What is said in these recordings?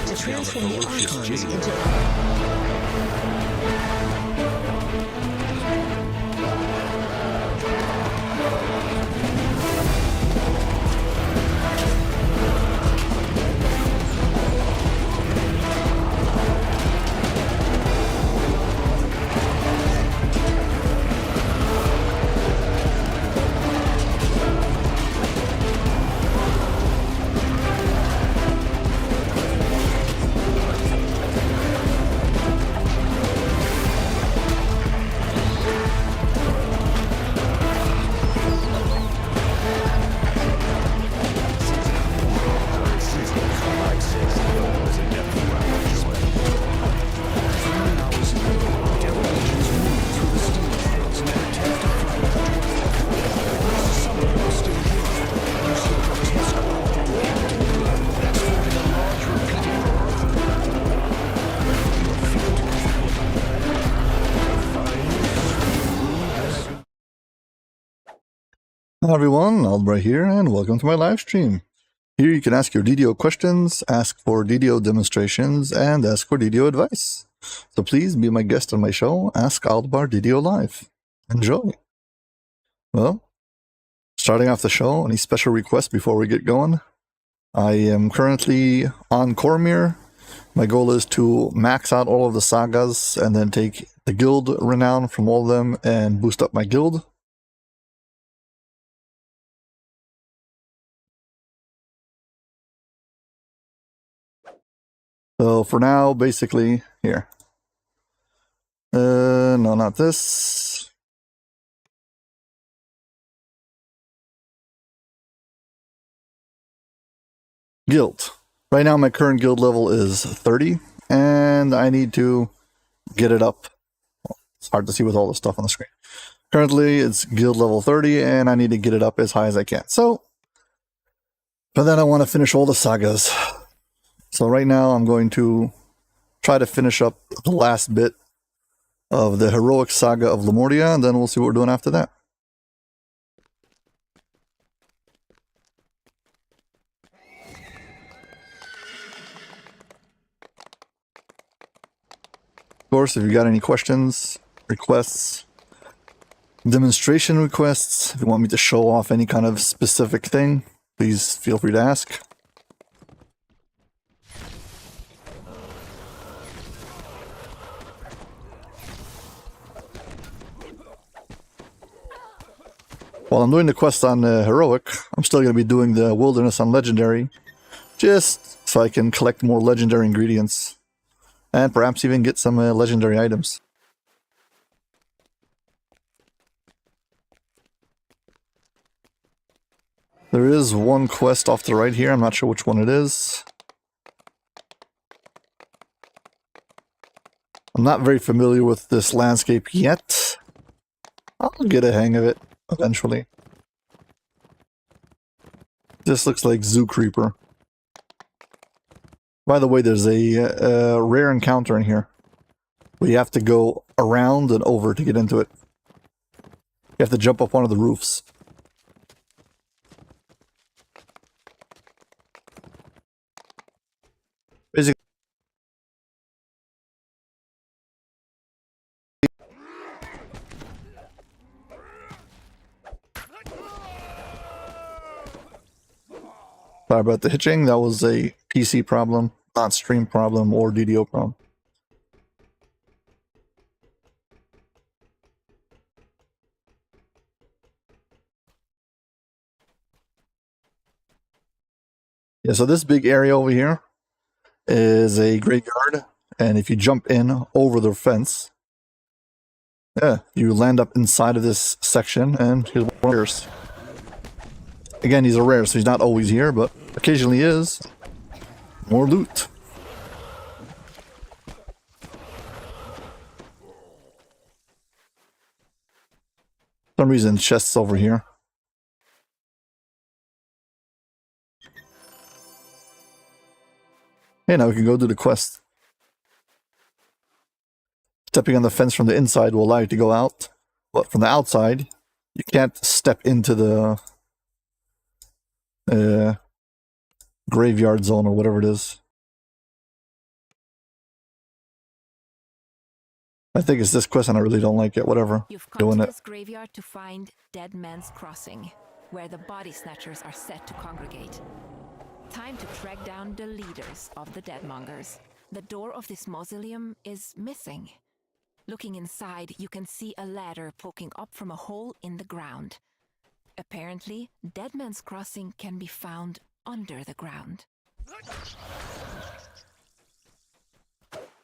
To transform the icons into... Hello everyone, Aldbar here, and welcome to my live stream. Here you can ask your DDO questions, ask for DDO demonstrations, and ask for DDO advice. So please be my guest on my show, Ask Aldbar DDO Live. Enjoy! Well, starting off the show, any special requests before we get going? I am currently on Cormyr. My goal is to max out all of the sagas and then take the guild renown from all of them and boost up my guild. So for now, basically, here. No, not this. Guild. Right now, my current guild level is 30, and I need to get it up. Well, it's hard to see with all the stuff on the screen. Currently, it's guild level 30, and I need to get it up as high as I can. So, but then I want to finish all the sagas. So right now I'm going to try to finish up the last bit of the heroic saga of Lemordia, and then we'll see what we're doing after that. course, if you got any questions, requests, demonstration requests, if you want me to show off any kind of specific thing, please feel free to ask. While I'm doing the quest on Heroic, I'm still going to be doing the Wilderness on Legendary, just so I can collect more Legendary ingredients, and perhaps even get some Legendary items. There is one quest off to the right here, I'm not sure which one it is. I'm not very familiar with this landscape yet. I'll get a hang of it eventually. This looks like Zoo Creeper. By the way, there's a rare encounter in here. Where you have to go around and over to get into it. You have to jump up one of the roofs. Basically, sorry about the hitching, that was a PC problem, not stream problem or DDO problem. Yeah, so this big area over here is a graveyard, and if you jump in over the fence, yeah, you land up inside of this section, and here's one of yours. Again, he's a rare, so he's not always here, but occasionally is. More loot. For some reason, chests over here. Hey, now we can go do the quest. Stepping on the fence from the inside will allow you to go out, but from the outside, you can't step into the graveyard zone or whatever it is. I think it's this quest and I really don't like it. Whatever. You've come to this graveyard to find Dead Man's Crossing, where the body snatchers are set to congregate. Time to track down the leaders of the Deadmongers. The door of this mausoleum is missing. Looking inside, you can see a ladder poking up from a hole in the ground. Apparently, Dead Man's Crossing can be found under the ground.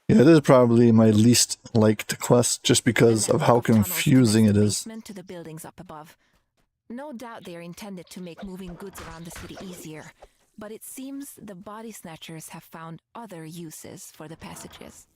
Yeah, this is probably my least liked quest, just because of how confusing it is. To the buildings up above. No doubt they are intended to make moving goods around the city easier, but it seems the body snatchers have found other uses for the passages.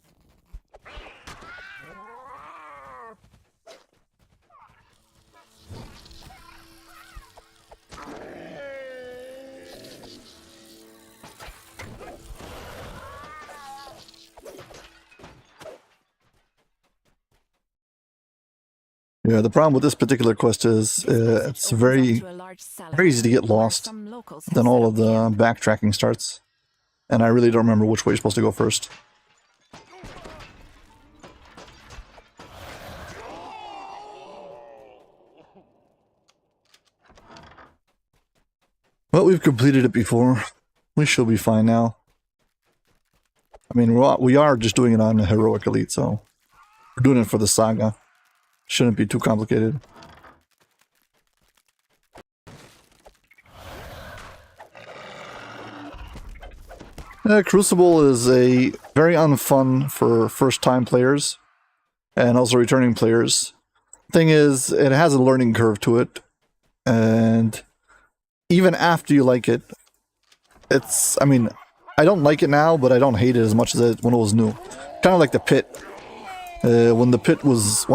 Yeah, the problem with this particular quest is it's very easy to get lost. Then all of the backtracking starts. And I really don't remember which way you're supposed to go first. Well, we've completed it before. We should be fine now. I mean, we are just doing it on Heroic Elite, so we're doing it for the Saga. Shouldn't be too complicated. Crucible is a very unfun for first-time players and also returning players. Thing is, it has a learning curve to it, and even after you like it, I mean, I don't like it now, but I don't hate it as much as when it was new. Kind of like the pit. When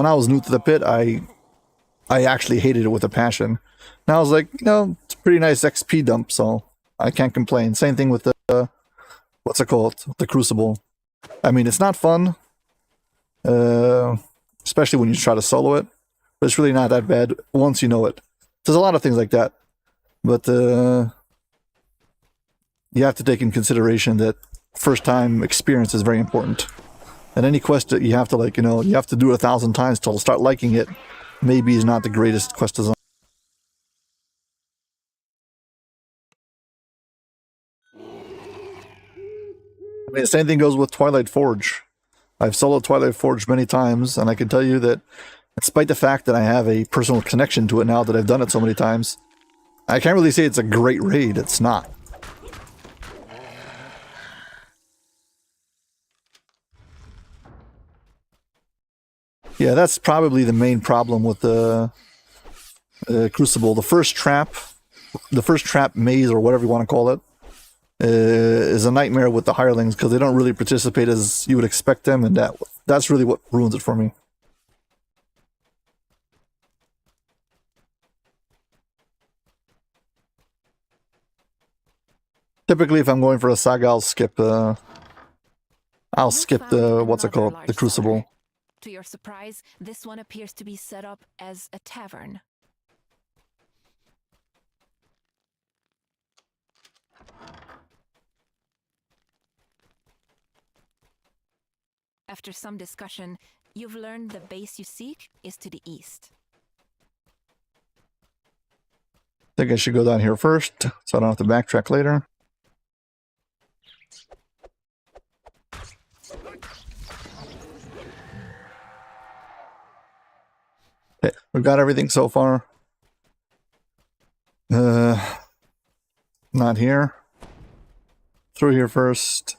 I was new to the pit, I actually hated it with a passion. Now I was like, you know, it's a pretty nice XP dump, so I can't complain. Same thing with the, what's it called? The Crucible. I mean, it's not fun, especially when you try to solo it, but it's really not that bad once you know it. There's a lot of things like that, but you have to take in consideration that first time experience is very important. And any quest that you have to, like, you have to do it 1,000 times till start liking it, maybe is not the greatest quest design. I mean, the same thing goes with Twilight Forge. I've soloed Twilight Forge many times, and I can tell you that despite the fact that I have a personal connection to it now that I've done it so many times, I can't really say it's a great raid. It's not. Yeah, that's probably the main problem with the Crucible. The first trap maze, or whatever you want to call it, is a nightmare with the hirelings because they don't really participate as you would expect them, and that's really what ruins it for me. Typically, if I'm going for a saga, I'll skip the what's it called, the Crucible. To your surprise, this one appears to be set up as a tavern. After some discussion, you've learned the base you seek is to the east. I think I should go down here first, so I don't have to backtrack later. Okay, we've got everything so far. Not here. Through here first.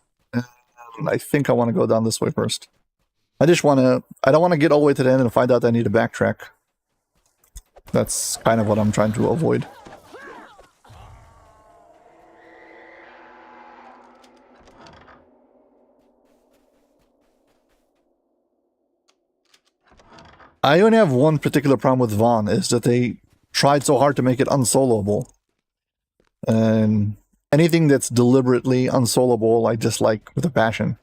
I think I want to go down this way first. I don't want to get all the way to the end and find out that I need to backtrack. That's kind of what I'm trying to avoid. I only have one particular problem with Vaughn, is that they tried so hard to make it unsoloable. And anything that's deliberately unsoloable, I dislike with a passion.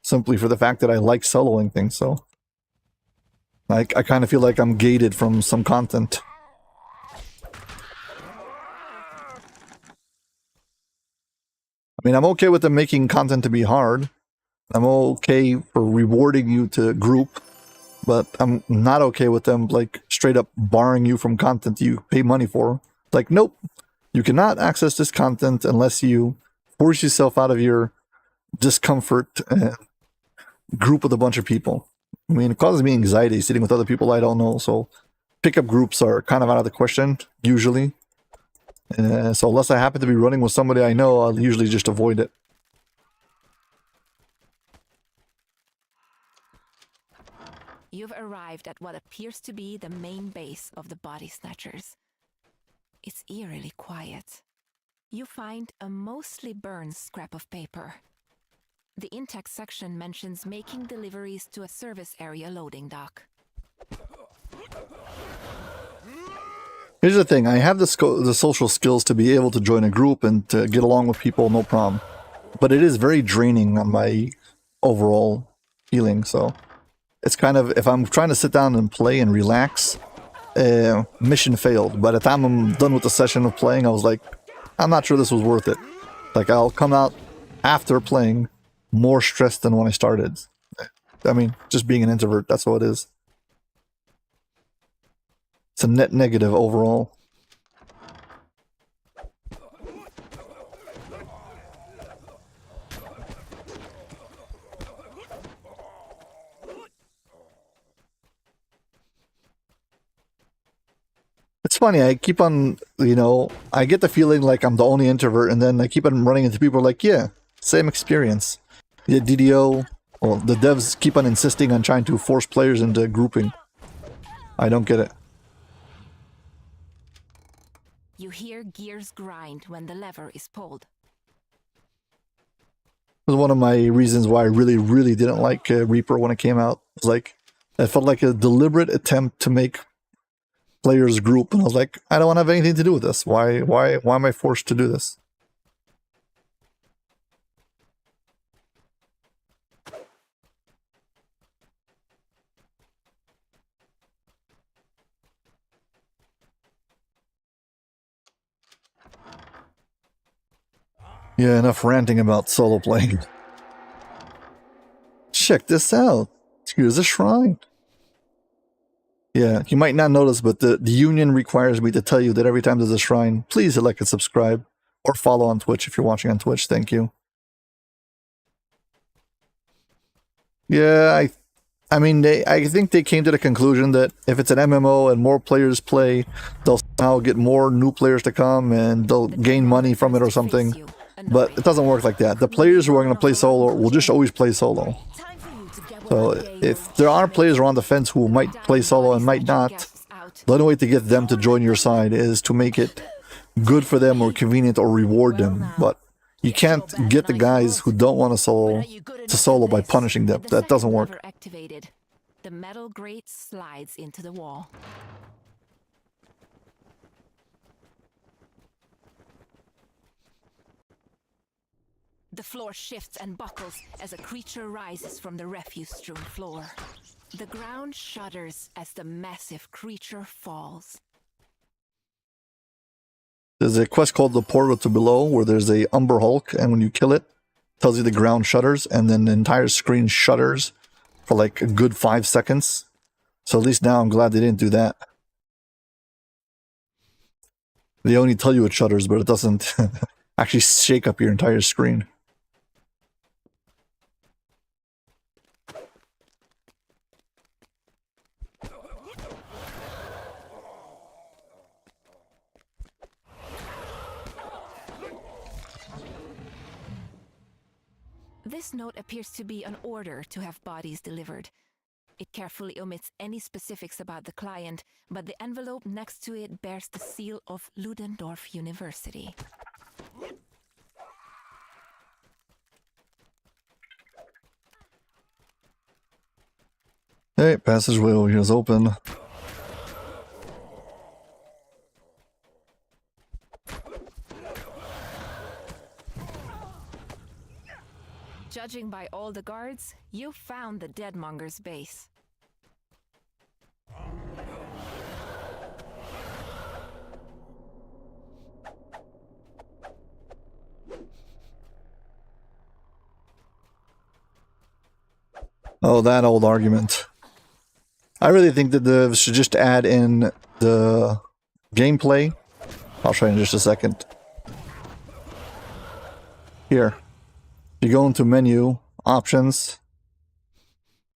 Simply for the fact that I like soloing things, so... I kind of feel like I'm gated from some content. I mean, I'm okay with them making content to be hard. I'm okay for rewarding you to group. But I'm not okay with them, like, straight up barring you from content you pay money for. Like, nope, you cannot access this content unless you force yourself out of your discomfort and group with a bunch of people. I mean, it causes me anxiety sitting with other people I don't know, so pickup groups are kind of out of the question, usually. So unless I happen to be running with somebody I know, I'll usually just avoid it. You've arrived at what appears to be the main base of the Body Snatchers. It's eerily quiet. You find a mostly burned scrap of paper. The intact section mentions making deliveries to a service area loading dock. Here's the thing, I have the social skills to be able to join a group and to get along with people, no problem. But it is very draining on my overall feeling, so... It's kind of, if I'm trying to sit down and play and relax, mission failed. By the time I'm done with the session of playing, I was like, I'm not sure this was worth it. Like, I'll come out after playing more stressed than when I started. I mean, just being an introvert, that's what it is. It's a net negative overall. It's funny, I keep on, I get the feeling like I'm the only introvert, and then I keep on running into people like, yeah, same experience. The DDO, well, the devs keep on insisting on trying to force players into grouping. I don't get it. You hear gears grind when the lever is pulled. It was one of my reasons why I really, really didn't like Reaper when it came out. It was like, it felt like a deliberate attempt to make players group, and I was like, I don't want to have anything to do with this. Why am I forced to do this? Yeah, enough ranting about solo playing. Check this out. Here's a shrine. Yeah, you might not notice, but the union requires me to tell you that every time there's a shrine, please hit like and subscribe. Or follow on Twitch if you're watching on Twitch. Thank you. Yeah, I mean, I think they came to the conclusion that if it's an MMO and more players play, they'll somehow get more new players to come and they'll gain money from it or something. But it doesn't work like that. The players who are going to play solo will just always play solo. So if there are players around the fence who might play solo and might not, the only way to get them to join your side is to make it good for them or convenient or reward them. But you can't get the guys who don't want to solo by punishing them. That doesn't work. The metal grate slides into the wall. The floor shifts and buckles as a creature rises from the refuse-strewn floor. The ground shudders as the massive creature falls. There's a quest called The Portal to Below where there's a Umber Hulk, and when you kill it, it tells you the ground shudders, and then the entire screen shudders for like a good 5 seconds. So at least now I'm glad they didn't do that. They only tell you it shudders, but it doesn't actually shake up your entire screen. This note appears to be an order to have bodies delivered. It carefully omits any specifics about the client, but the envelope next to it bears the seal of Ludendorff University. Hey, passageway over here is open. Judging by all the guards, you found the Deadmonger's base. Oh, that old argument. I really think that they should just add in the gameplay. I'll show you in just a second. Here. You go into menu, options.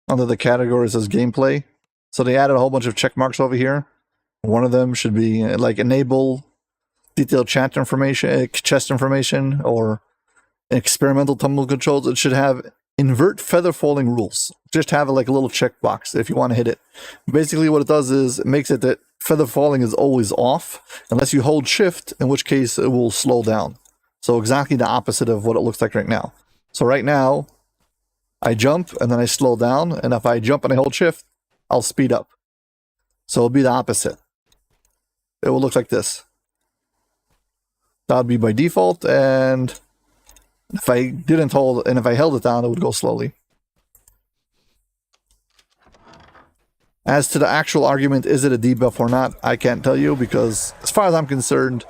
Under the category it says gameplay. So they added a whole bunch of check marks over here. One of them should be like enable detailed chat information, chest information, or experimental tumble controls. It should have invert feather falling rules. Just have like a little checkbox if you want to hit it. Basically what it does is it makes it that feather falling is always off unless you hold shift, in which case it will slow down. So exactly the opposite of what it looks like right now. So right now I jump and then I slow down, and if I jump and I hold shift, I'll speed up. So it'll be the opposite. It will look like this. That would be by default, and if I didn't hold, and if I held it down, it would go slowly. As to the actual argument, is it a debuff or not, I can't tell you, because as far as I'm concerned,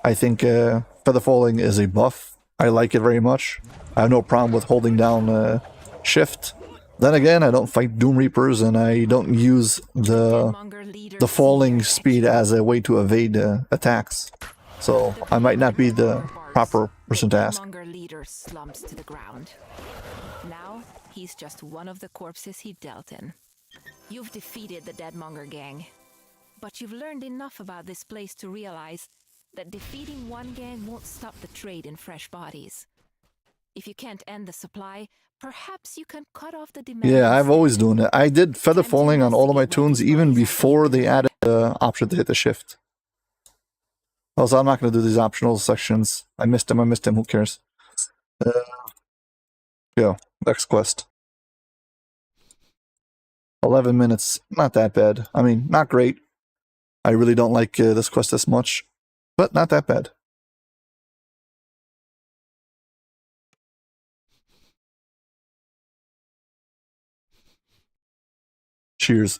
I think feather falling is a buff. I like it very much. I have no problem with holding down shift. Then again, I don't fight Doom Reapers, and I don't use the falling speed as a way to evade attacks. So I might not be the proper person to ask. The Deadmonger leader slumps to the ground. Now, he's just one of the corpses he dealt in. You've defeated the Deadmonger gang, but you've learned enough about this place to realize that defeating one gang won't stop the trade in fresh bodies. If you can't end the supply, perhaps you can cut off the demand. Yeah, I've always done it. I did feather falling on all of my tunes even before they added the option to hit the shift. Also, I'm not going to do these optional sections. I missed him, who cares? Yeah, next quest. 11 minutes, not that bad. I mean, not great. I really don't like this quest this much, but not that bad. Cheers.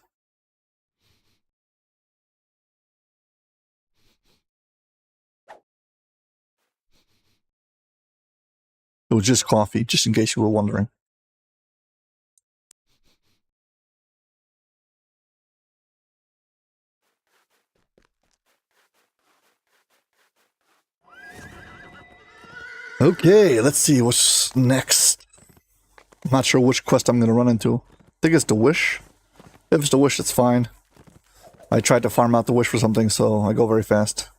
It was just coffee, just in case you were wondering. Okay, let's see what's next. I'm not sure which quest I'm going to run into. I think it's the Wish. If it's the Wish, it's fine. I tried to farm out the Wish for something, so I go very fast.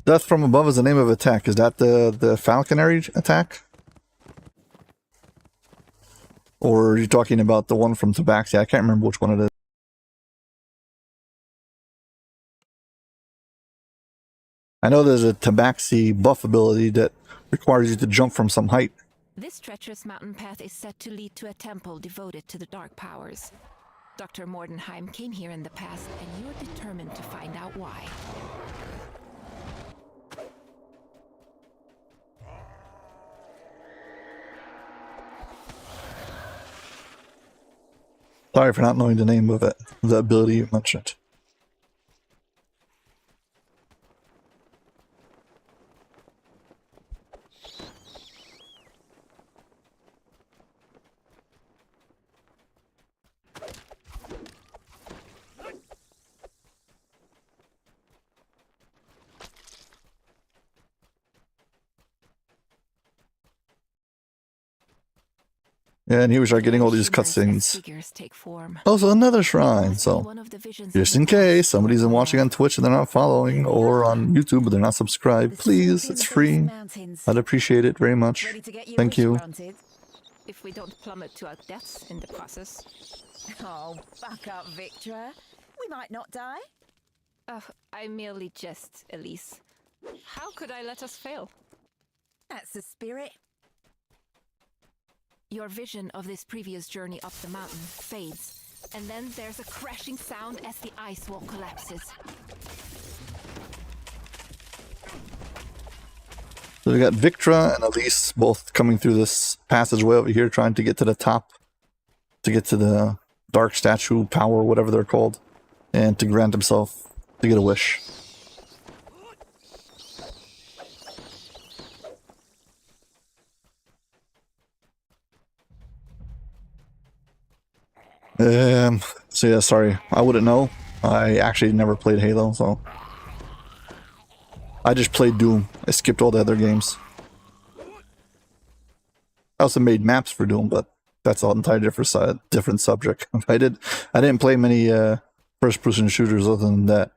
Death from above is the name of attack. Is that the falconry attack? Or are you talking about the one from Tabaxi? I can't remember which one it is. I know there's a Tabaxi buff ability that requires you to jump from some height. This treacherous mountain path is set to lead to a temple devoted to the dark powers. Dr. Mordenheim came here in the past, and you're determined to find out why. Sorry for not knowing the name of it, the ability you mentioned. Yeah, and here we start getting all these cutscenes. Also, another shrine, so just in case somebody's watching on Twitch and they're not following, or on YouTube but they're not subscribed, please, it's free. I'd appreciate it very much. Thank you. If we don't plummet to our deaths in the process. Oh, back up, Victra. We might not die. I merely jest, Elise. How could I let us fail? That's the spirit. Your vision of this previous journey up the mountain fades, and then there's a crashing sound as the ice wall collapses. So we got Victra and Elise both coming through this passageway over here, trying to get to the top, to get to the dark statue power, whatever they're called, and to grant himself to get a wish. So yeah, sorry, I wouldn't know. I actually never played Halo, so I just played Doom. I skipped all the other games. I also made maps for Doom, but that's an entirely different subject. I didn't play many first-person shooters other than that.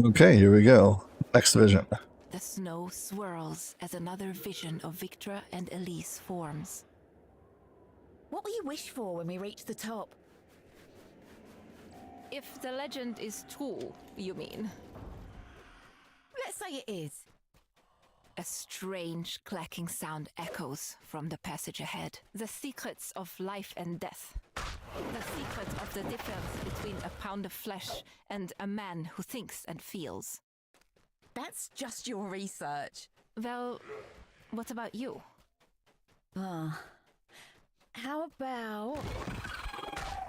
Okay, here we go. Next vision. The snow swirls as another vision of Victra and Elise forms. What will you wish for when we reach the top? If the legend is true, you mean? Let's say it is. A strange clacking sound echoes from the passage ahead. The secrets of life and death. The secret of the difference between a pound of flesh and a man who thinks and feels. That's just your research. Well, what about you? How about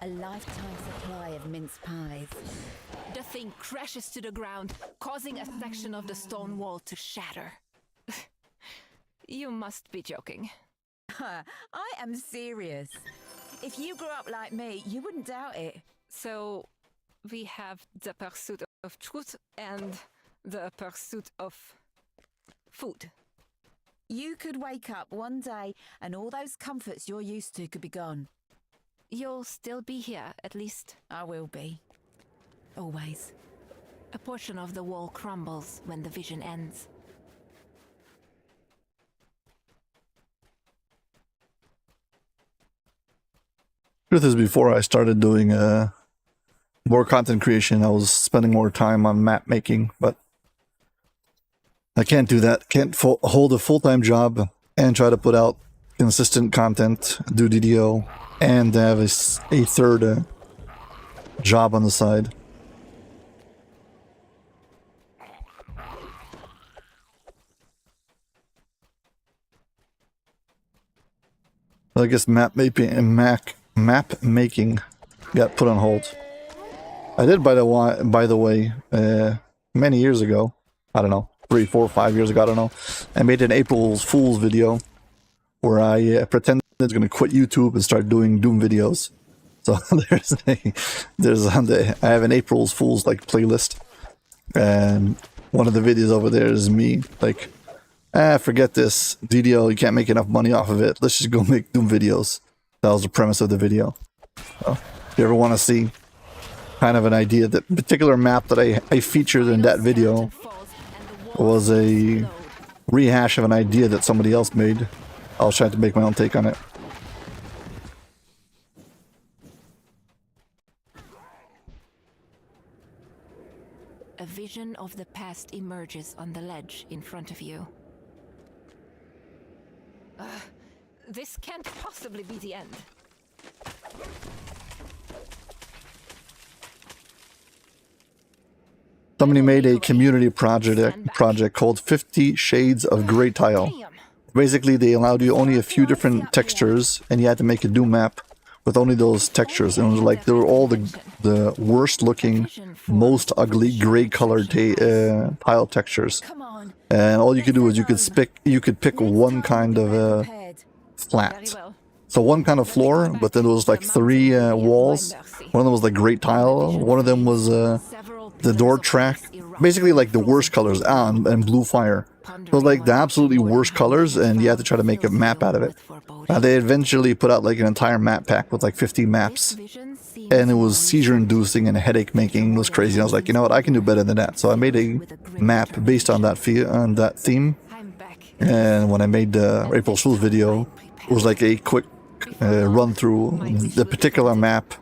a lifetime supply of mince pies? The thing crashes to the ground, causing a section of the stone wall to shatter. You must be joking. I am serious. If you grew up like me, you wouldn't doubt it. So, we have the pursuit of truth and the pursuit of food. You could wake up one day and all those comforts you're used to could be gone. You'll still be here, at least. I will be. Always. A portion of the wall crumbles when the vision ends. Truth is, before I started doing more content creation, I was spending more time on map making, but I can't do that. Can't hold a full-time job and try to put out consistent content, do DDO, and have a third job on the side. I guess map making got put on hold. I did, by the way, many years ago. I don't know, 3, 4, 5 years ago. I don't know. I made an April Fool's video where I pretended I was going to quit YouTube and start doing Doom videos. So I have an April Fool's like playlist, and one of the videos over there is me like, forget this DDO. You can't make enough money off of it. Let's just go make Doom videos. That was the premise of the video. So, if you ever want to see kind of an idea, that particular map that I featured in that video was a rehash of an idea that somebody else made. I was trying to make my own take on it. A vision of the past emerges on the ledge in front of you. This can't possibly be the end. Somebody made a community project called 50 Shades of Grey Tile. Basically, they allowed you only a few different textures, and you had to make a Doom map with only those textures. And it was like they were all the worst looking, most ugly gray colored tile textures. And all you could do is you could pick one kind of flat. So one kind of floor, but then there was like 3 walls. One of them was like great tile. One of them was the door track. Basically like the worst colors, and blue fire. So like the absolutely worst colors, and you had to try to make a map out of it. They eventually put out like an entire map pack with like 50 maps. And it was seizure inducing and headache making. It was crazy. I was like, you know what, I can do better than that. So I made a map based on that theme. And when I made the April Fool's video, it was like a quick run through the particular map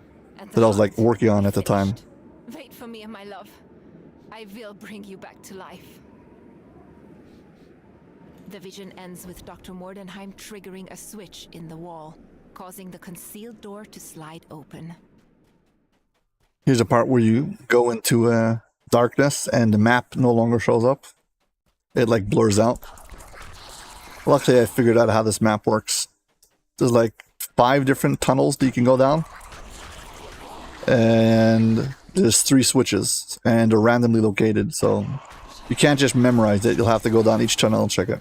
that I was like working on at the time. Wait for me, my love. I will bring you back to life. The vision ends with Dr. Mordenheim triggering a switch in the wall, causing the concealed door to slide open. Here's a part where you go into darkness and the map no longer shows up. It like blurs out. Luckily, I figured out how this map works. There's like 5 different tunnels that you can go down. And there's 3 switches, and they're randomly located, so you can't just memorize it. You'll have to go down each tunnel and check it.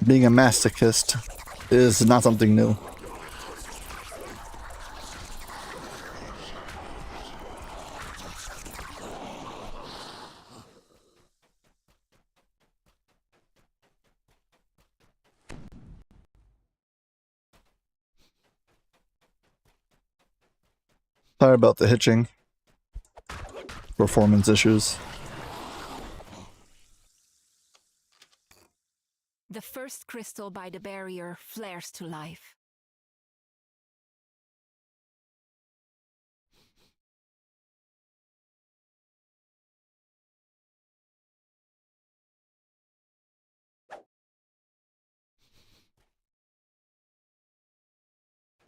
Being a masochist is not something new. Sorry about the hitching. Performance issues. The first crystal by the barrier flares to life.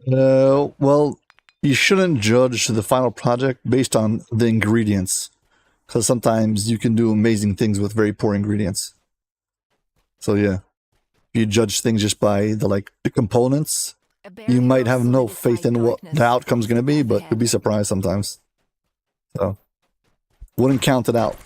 Well, you shouldn't judge the final project based on the ingredients, because sometimes you can do amazing things with very poor ingredients. So yeah, if you judge things just by the components, you might have no faith in what the outcome's going to be, but you'll be surprised sometimes. So, wouldn't count it out.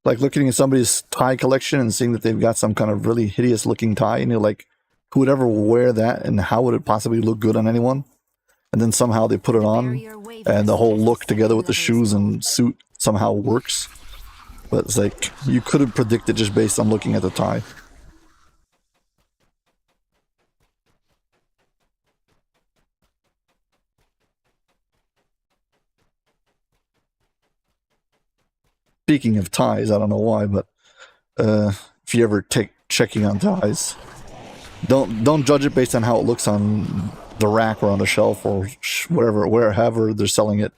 Like looking at somebody's tie collection and seeing that they've got some kind of really hideous looking tie, and you're like, who would ever wear that, and how would it possibly look good on anyone? And then somehow they put it on, and the whole look together with the shoes and suit somehow works. But it's like, you couldn't predict it just based on looking at the tie. Speaking of ties, I don't know why, but if you ever take checking on ties, don't judge it based on how it looks on the rack or on the shelf or wherever they're selling it.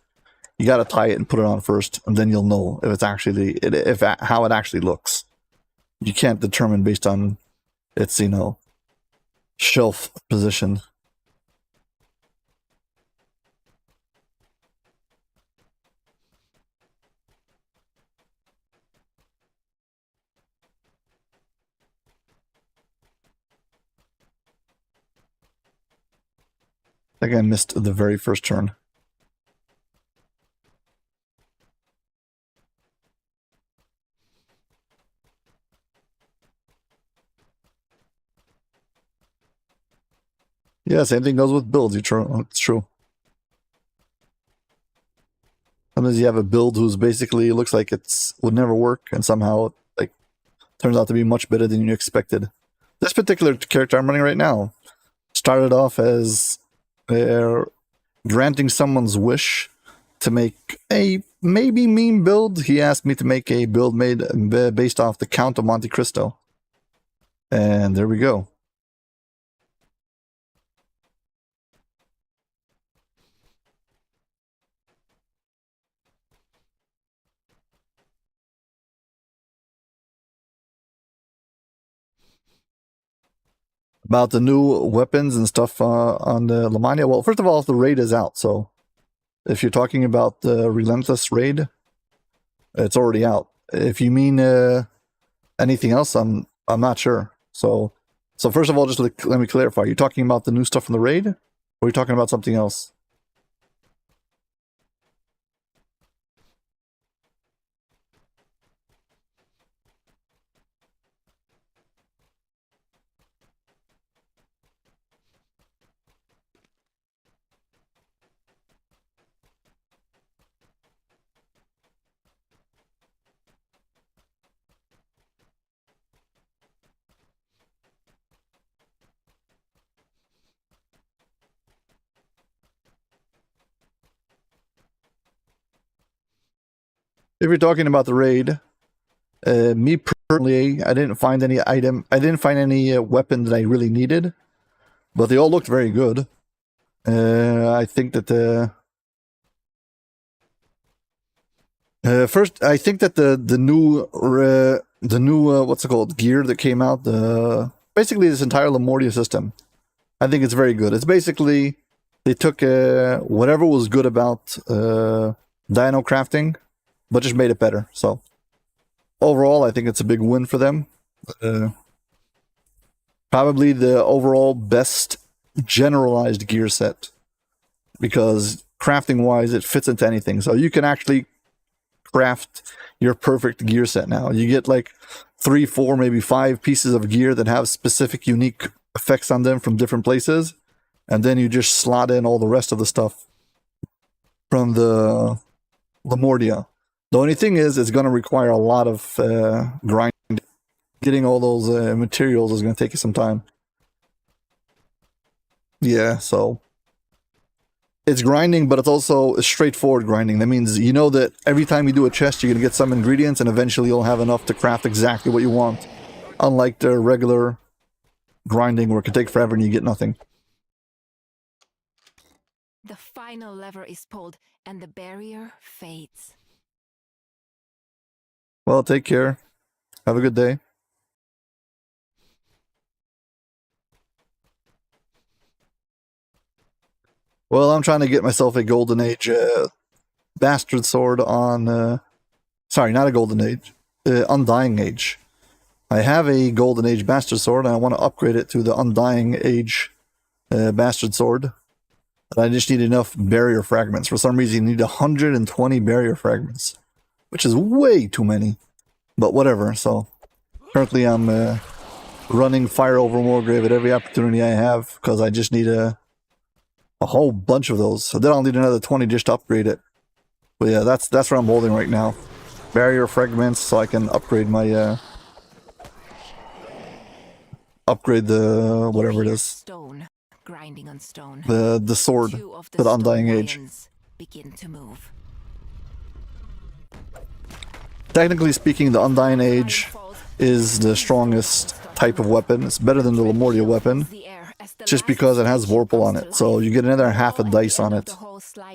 You got to tie it and put it on first, and then you'll know if it's actually how it actually looks. You can't determine based on its shelf position. I think I missed the very first turn. Yeah, same thing goes with builds. It's true. Sometimes you have a build who's basically looks like would never work, and somehow like turns out to be much better than you expected. This particular character I'm running right now started off as granting someone's wish to make a maybe meme build. He asked me to make a build made based off the Count of Monte Cristo, and there we go. About the new weapons and stuff on the Lamania. Well, first of all, the raid is out, so if you're talking about the Relentless raid, it's already out. If you mean anything else, I'm not sure. So first of all, just let me clarify. You're talking about the new stuff from the raid, or are you talking about something else? If you're talking about the raid, me personally, I didn't find any weapon that I really needed, but they all looked very good. I think that first, I think that the new what's it called, gear that came out, basically this entire Lamordia system, I think it's very good. It's basically they took whatever was good about dino crafting, but just made it better. So overall, I think it's a big win for them. Probably the overall best generalized gear set, because crafting wise, it fits into anything. So you can actually craft your perfect gear set now. You get like 3, 4, maybe 5 pieces of gear that have specific unique effects on them from different places, and then you just slot in all the rest of the stuff from the Lamordia. The only thing is, it's going to require a lot of grind. Getting all those materials is going to take you some time. Yeah, so it's grinding, but it's also straightforward grinding. That means you know that every time you do a chest, you're going to get some ingredients, and eventually you'll have enough to craft exactly what you want. Unlike the regular grinding where it can take forever and you get nothing. The final lever is pulled, and the barrier fades. Well, take care. Have a good day. Well, I'm trying to get myself a Golden Age bastard sword on... sorry, not a Golden Age. Undying Age. I have a Golden Age bastard sword, and I want to upgrade it to the Undying Age bastard sword. And I just need enough barrier fragments. For some reason, you need 120 barrier fragments, which is way too many. But whatever, so currently I'm running Fire over Moorgrave at every opportunity I have, because I just need a whole bunch of those. So then I'll need another 20 just to upgrade it. But yeah, that's what I'm holding right now. Barrier fragments, so I can upgrade my upgrade the whatever it is. Stone, grinding on stone. The sword for the Undying Age. Begin to move. Technically speaking, the Undying Age is the strongest type of weapon. It's better than the Lemortia weapon, just because it has Vorpal on it. So you get another half a dice on it.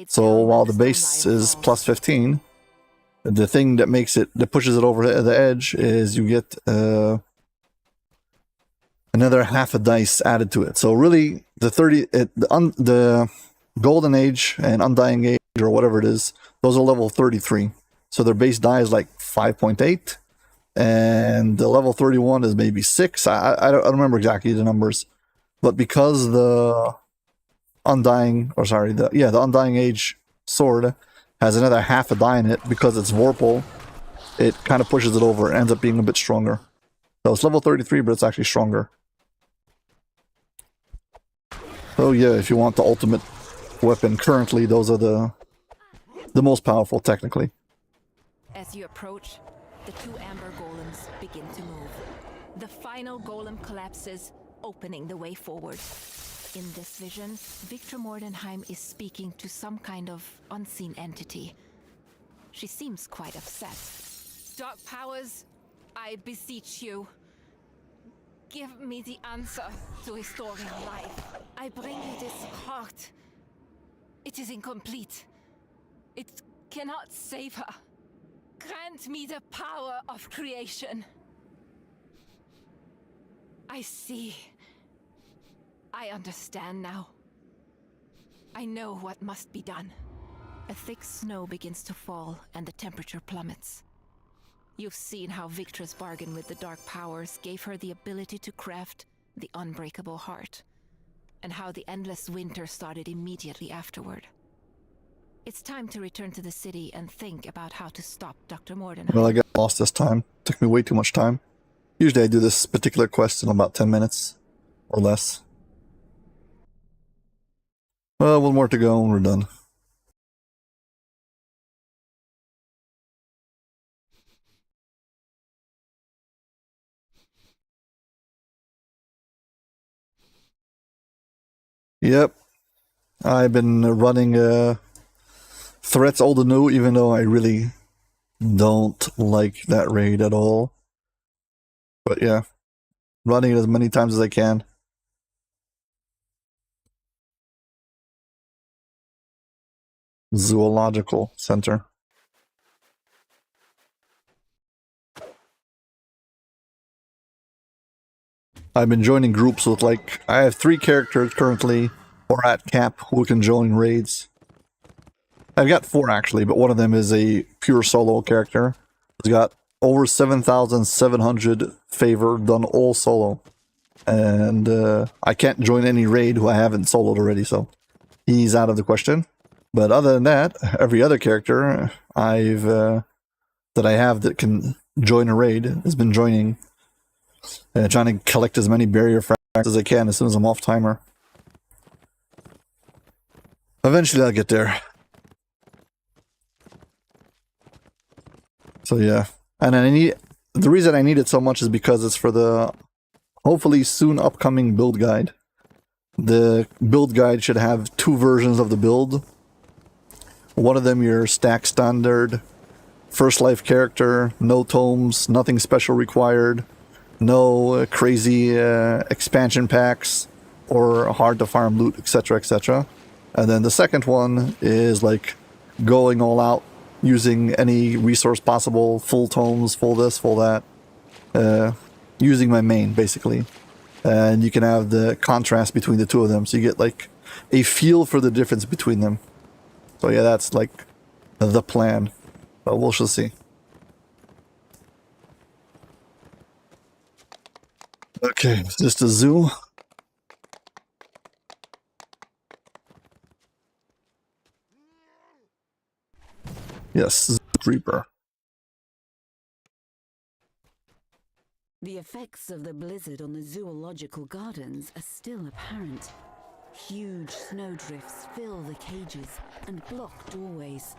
So while the base is plus 15, the thing that makes it, that pushes it over the edge is you get another half a dice added to it. So really, the Golden Age and Undying Age, or whatever it is, those are level 33. So their base die is like 5.8, and the level 31 is maybe 6. I don't remember exactly the numbers, but because the Undying Age sword has another half a die in it, because it's Vorpal, it kind of pushes it over and ends up being a bit stronger. So it's level 33, but it's actually stronger. So yeah, if you want the ultimate weapon currently, those are the most powerful technically. As you approach, the two amber golems begin to move. The final golem collapses, opening the way forward. In this vision, Victor Mordenheim is speaking to some kind of unseen entity. She seems quite upset. Dark powers, I beseech you. Give me the answer to restoring life. I bring you this heart. It is incomplete. It cannot save her. Grant me the power of creation. I see. I understand now. I know what must be done. A thick snow begins to fall and the temperature plummets. You've seen how Victra's bargain with the dark powers gave her the ability to craft the unbreakable heart, and how the endless winter started immediately afterward. It's time to return to the city and think about how to stop Dr. Mordenheim. Well, I got lost this time. Took me way too much time. Usually I do this particular quest in about 10 minutes or less. Well, one more to go and we're done. Yep. I've been running threats old and new, even though I really don't like that raid at all. But yeah, running it as many times as I can. Zoological Center. I've been joining groups with, like, I have 3 characters currently, or at cap, who can join raids. I've got 4 actually, but one of them is a pure solo character. He's got over 7,700 favor, done all solo. And I can't join any raid who I haven't soloed already, so he's out of the question. But other than that, every other character that I have that can join a raid has been joining. Trying to collect as many barrier fragments as I can as soon as I'm off timer. Eventually I'll get there. So yeah. And the reason I need it so much is because it's for the hopefully soon upcoming build guide. The build guide should have 2 versions of the build. One of them your stack standard, first life character, no tomes, nothing special required. No crazy expansion packs or hard to farm loot, etc., etc. And then the second one is like going all out, using any resource possible, full tomes, full this, full that, using my main basically. And you can have the contrast between the two of them, so you get like a feel for the difference between them. So yeah, that's like the plan, but we'll shall see. Okay, is this the zoo? Yes, Reaper. The effects of the blizzard on the zoological gardens are still apparent. Huge snowdrifts fill the cages and block doorways.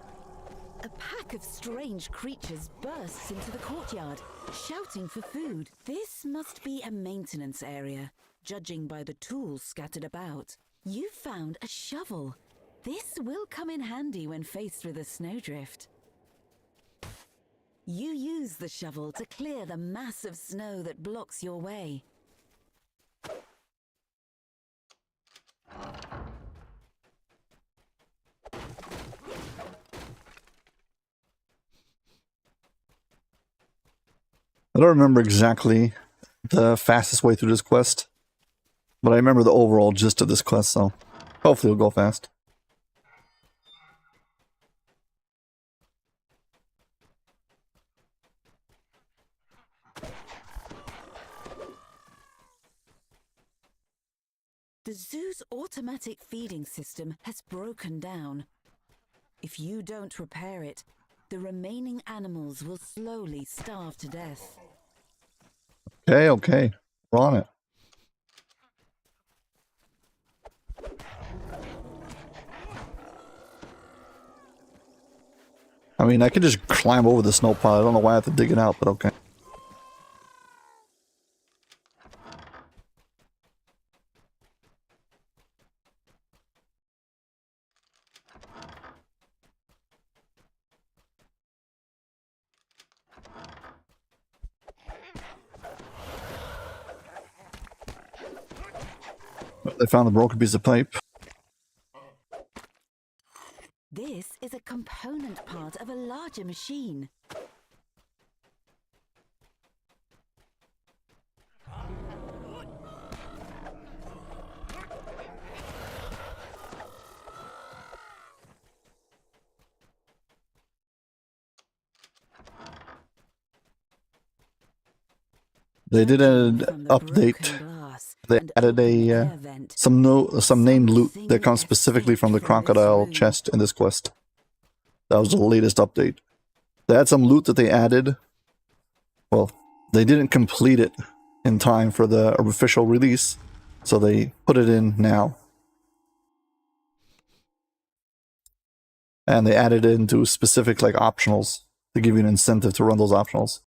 A pack of strange creatures bursts into the courtyard, shouting for food. This must be a maintenance area, judging by the tools scattered about. You found a shovel. This will come in handy when faced with a snowdrift. You use the shovel to clear the mass of snow that blocks your way. I don't remember exactly the fastest way through this quest, but I remember the overall gist of this quest, so hopefully it'll go fast. The zoo's automatic feeding system has broken down. If you don't repair it, the remaining animals will slowly starve to death. Okay, we're on it. I mean, I could just climb over the snow pile. I don't know why I have to dig it out, but okay. They found a broken piece of pipe. This is a component part of a larger machine. They did an update. They added a some named loot that comes specifically from the crocodile chest in this quest. That was the latest update. They had some loot that they added. Well, they didn't complete it in time for the official release, so they put it in now. And they added it into specific like optionals to give you an incentive to run those optionals.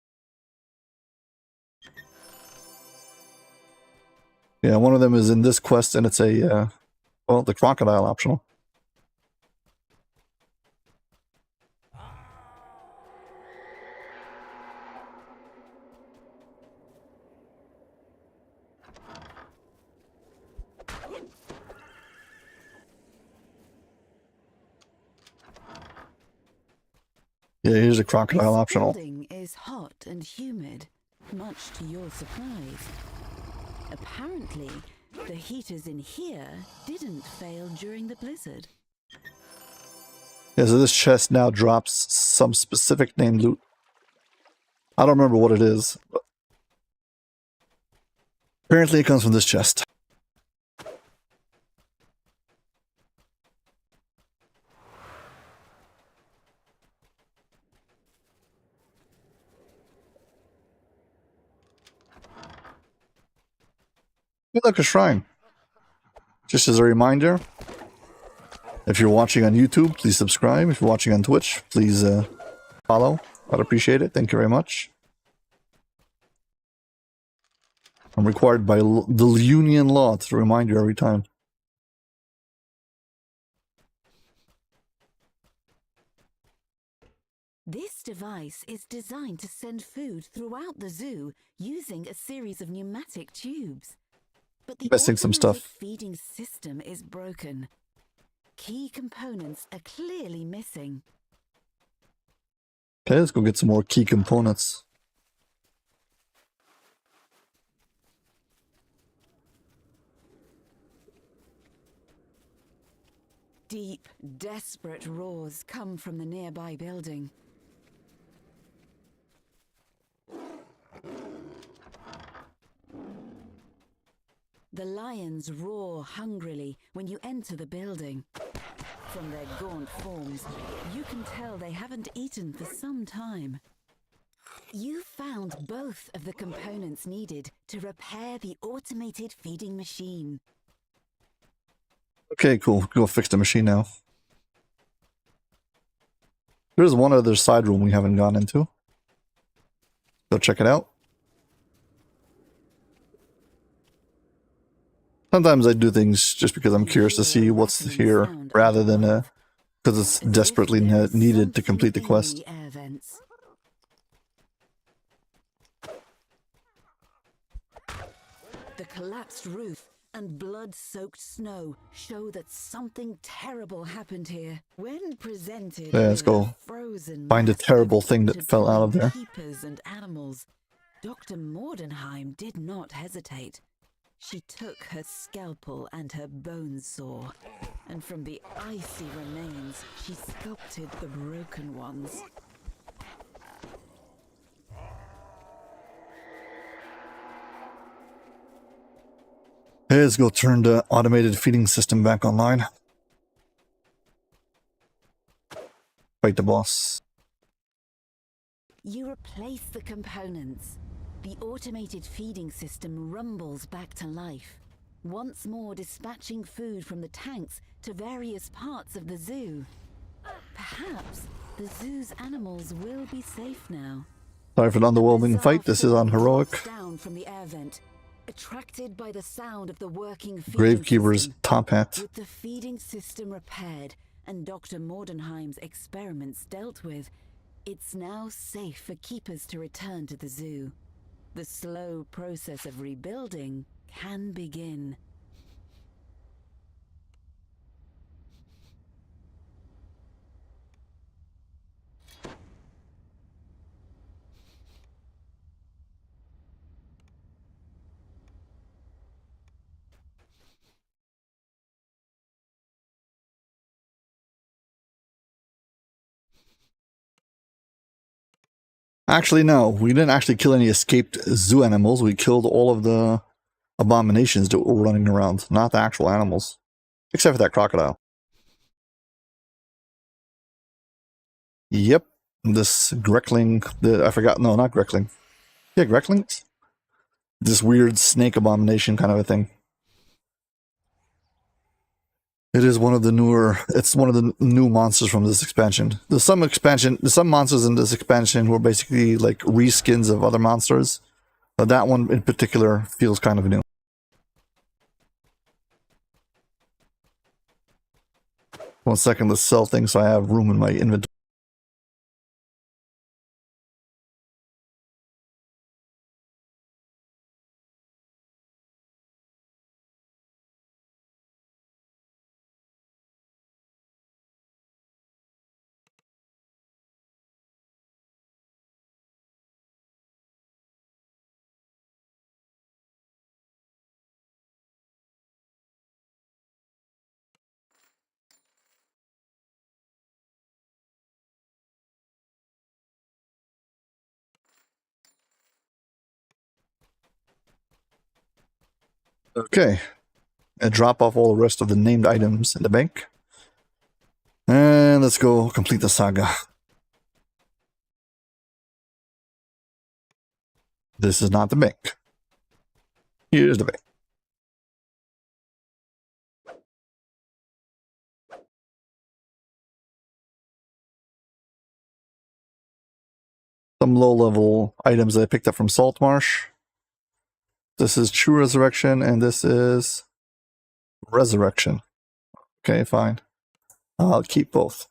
Yeah, one of them is in this quest, and it's a, well, the crocodile optional. Yeah, here's a crocodile optional. This building is hot and humid, much to your surprise. Apparently, the heaters in here didn't fail during the blizzard. Yeah, so this chest now drops some specific named loot. I don't remember what it is, but apparently it comes from this chest. Hey, look, a shrine. Just as a reminder, if you're watching on YouTube, please subscribe. If you're watching on Twitch, please follow. I'd appreciate it. Thank you very much. I'm required by the union law to remind you every time. This device is designed to send food throughout the zoo using a series of pneumatic tubes. But the Missing some stuff. feeding system is broken. Key components are clearly missing. Okay, let's go get some more key components. Deep, desperate roars come from the nearby building. The lions roar hungrily when you enter the building. From their gaunt forms, you can tell they haven't eaten for some time. You found both of the components needed to repair the automated feeding machine. Okay, cool. Go fix the machine now. There's one other side room we haven't gone into. Go check it out. Sometimes I do things just because I'm curious to see what's here, rather than because it's desperately needed to complete the quest. The collapsed roof and blood-soaked snow show that something terrible happened here. When presented Yeah, let's with go a frozen find a mass terrible of thing that fell out of there. keepers and animals, Dr. Mordenheim did not hesitate. She took her scalpel and her bone saw, and from the icy remains, she sculpted the broken ones. Hey, let's go turn the automated feeding system back online. Fight the boss. You replace the components. The automated feeding system rumbles back to life, once more dispatching food from the tanks to various parts of the zoo. Perhaps the zoo's animals will be safe now. Sorry for the underwhelming Bizarre fight. This is on film heroic. drops down from the air vent, attracted by the sound of the working feeding Gravekeeper's system. top hat. With the feeding system repaired and Dr. Mordenheim's experiments dealt with, it's now safe for keepers to return to the zoo. The slow process of rebuilding can begin. Actually, no. We didn't actually kill any escaped zoo animals. We killed all of the abominations that were running around, not the actual animals. Except for that crocodile. Yep. This Greckling... I forgot. No, not Greckling. Yeah, Greckling? This weird snake abomination kind of a thing. It is one of the newer... It's one of the new monsters from this expansion. There's some monsters in this expansion who are basically like reskins of other monsters. But that one in particular feels kind of new. One second, let's sell things so I have room in my inventory. Okay. And drop off all the rest of the named items in the bank. And let's go complete the saga. This is not the bank. Here's the bank. Some low-level items that I picked up from Saltmarsh. This is True Resurrection, and this is Resurrection. Okay, fine. I'll keep both.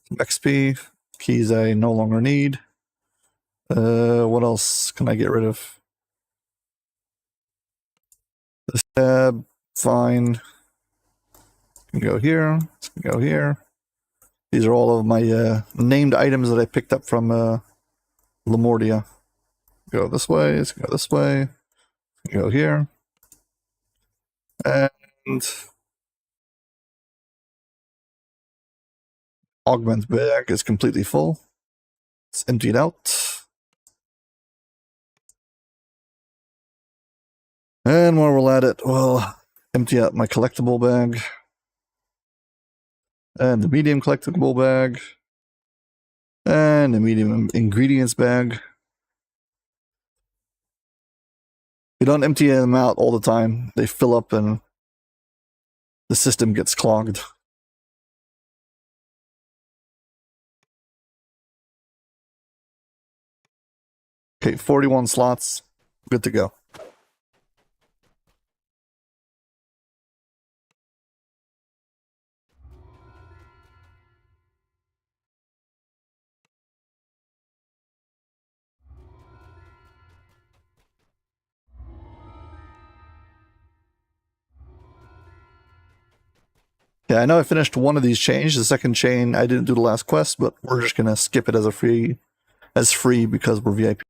Some XP, keys I no longer need. What else can I get rid of? This tab, fine. Can go here. Can go here. These are all of my named items that I picked up from Lamordia. Go this way. Let's go this way. Go here. And augment bag is completely full. It's emptied out. And while we're at it, we'll empty out my collectible bag. And the medium collectible bag. And the medium ingredients bag. You don't empty them out all the time. They fill up and the system gets clogged. Okay, 41 slots. Good to go. Yeah, I know I finished one of these chains. The second chain, I didn't do the last quest, but we're just gonna skip it as free because we're VIP.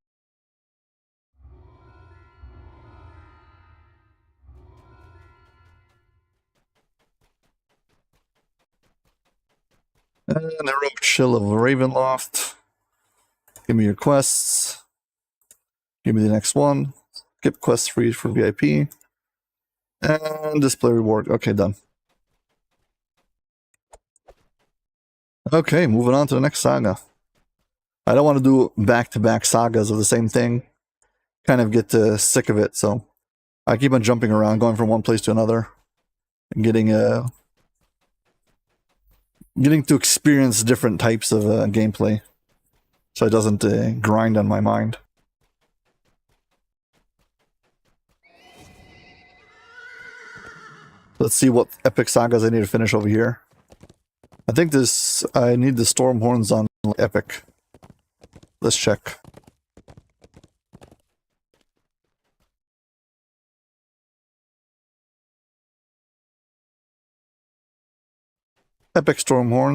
And Arrow Chill of Ravenloft. Give me your quests. Give me the next one. Skip quest free for VIP. And display reward. Okay, done. Okay, moving on to the next saga. I don't want to do back-to-back sagas of the same thing. Kind of get sick of it, so I keep on jumping around, going from one place to another, and getting to experience different types of gameplay, so it doesn't grind on my mind. Let's see what epic sagas I need to finish over here. I think I need the Stormhorns on epic. Let's check. Epic Stormhorn.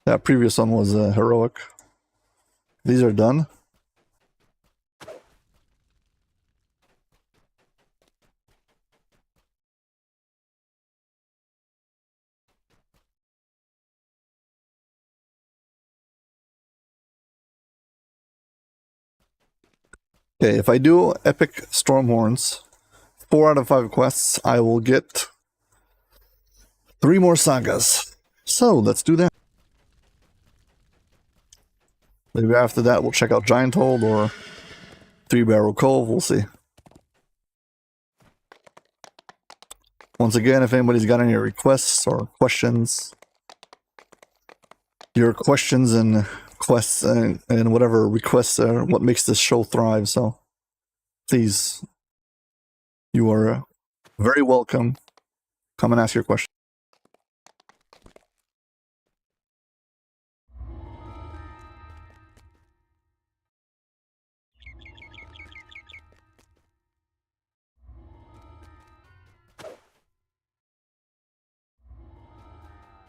That previous one was heroic. These are done. Okay, if I do epic Stormhorns, 4 out of 5 quests, I will get 3 more sagas. So, let's do that. Maybe after that we'll check out Giant Hold or Three Barrel Cove, we'll see. Once again, if anybody's got any requests or questions, your questions and quests and whatever requests are what makes this show thrive, so please, you are very welcome. Come and ask your question.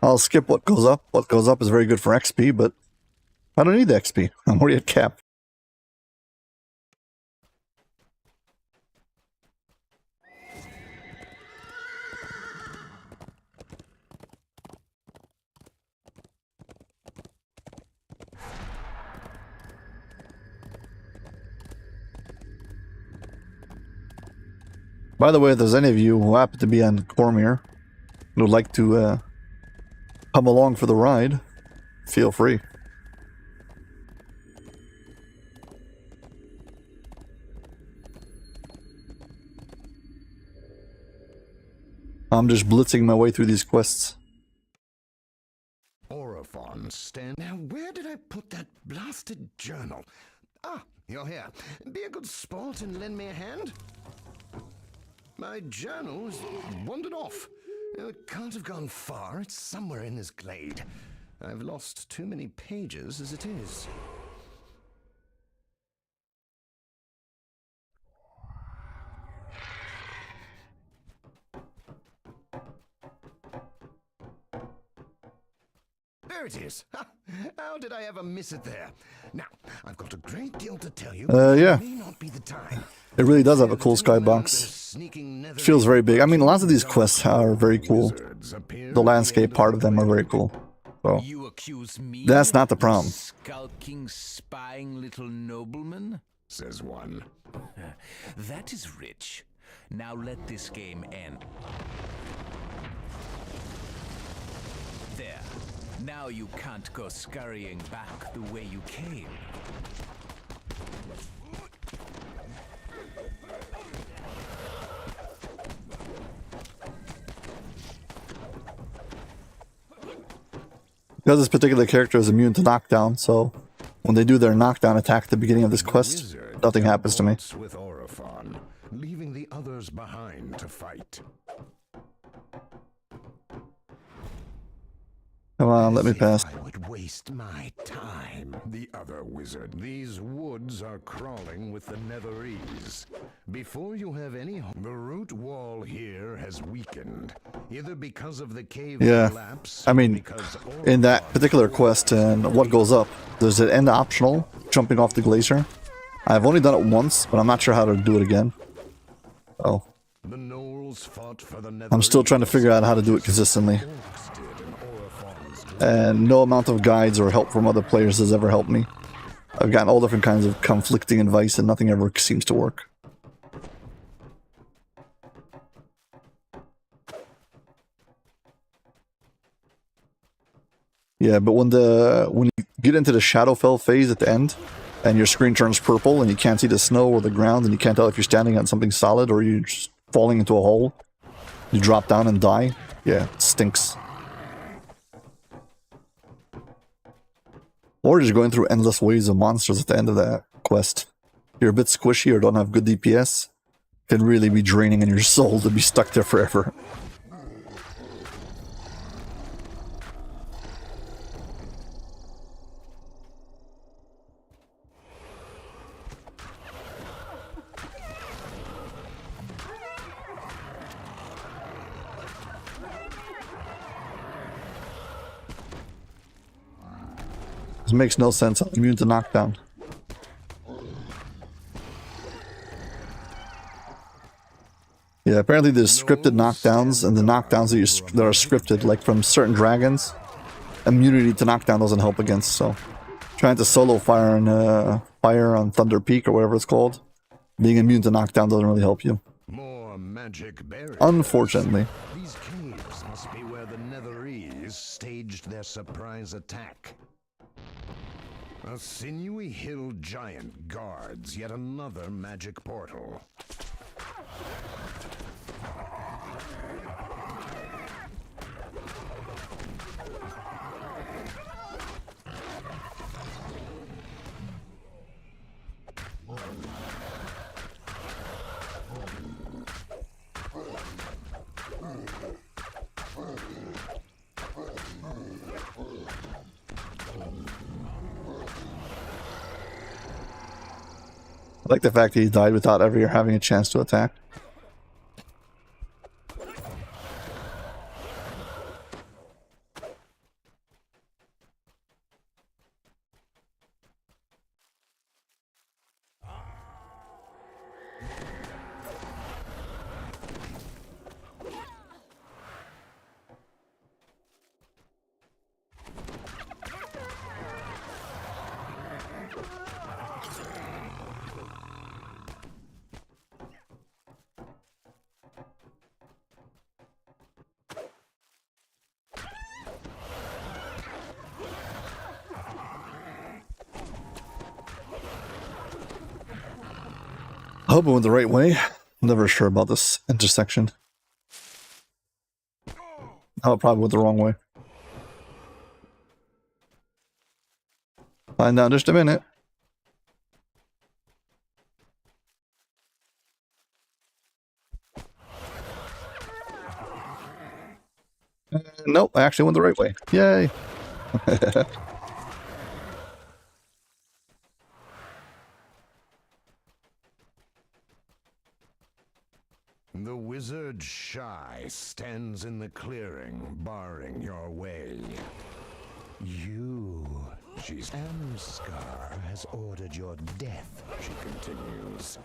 I'll skip what goes up. What goes up is very good for XP, but I don't need the XP. I'm already at cap. By the way, if there's any of you who happen to be on Cormier and would like to come along for the ride, feel free. I'm just blitzing my way through these quests. Orophon stand. Now, where did I put that blasted journal? Ah, you're here. Be a good sport and lend me a hand. My journal's wandered off. It can't have gone far. It's somewhere in this glade. I've lost too many pages as it is. There it is. How did I ever miss it there? Now, I've got a great deal to tell you. Yeah. It may not be the time. It really does have a cool skybox. It feels very big. I mean, lots of these quests are very cool. The landscape part of them are very cool. So that's not the problem. Skulking, spying little nobleman? Says one. That is rich. Now let this game end. There. Now you can't go scurrying back the way you came. Because this particular character is immune to knockdown, so when they do their knockdown attack at the beginning of this quest, nothing happens to me. With Orophon, leaving the others behind to fight. Come on, let me pass. I would waste my time. The other wizard. These woods are crawling with the Netherese. Before you have any... The root wall here has weakened. Either because of the cave collapse... I mean, because in that particular quest and what goes up, there's an end optional, jumping off the glacier. I've only done it once, but I'm not sure how to do it again. Oh. The gnolls fought for the I'm still trying to figure out how to do it consistently. And no amount of guides or help from other players has ever helped me. I've gotten all different kinds of conflicting advice and nothing ever seems to work. Yeah, but when you get into the Shadowfell phase at the end, and your screen turns purple and you can't see the snow or the ground and you can't tell if you're standing on something solid or you're just falling into a hole, you drop down and die, yeah, it stinks. Or just going through endless waves of monsters at the end of that quest. If you're a bit squishy or don't have good DPS, it can really be draining in your soul to be stuck there forever. This makes no sense. I'm immune to knockdown. Yeah, apparently there's scripted knockdowns, and the knockdowns that are scripted, like from certain dragons, immunity to knockdown doesn't help against. So, trying to solo fire on Thunder Peak or whatever it's called, being immune to knockdown doesn't really help you. More magic barriers. Unfortunately. These caves must be where the Netherese staged their surprise attack. A sinewy hill giant guards yet another magic portal. I like the fact that he died without ever having a chance to attack. I hope I went the right way. I'm never sure about this intersection. I probably went the wrong way. Find out in just a minute. Nope, I actually went the right way. Yay! The wizard Shy stands in the clearing, barring your way. Amskar has ordered your death, she continues.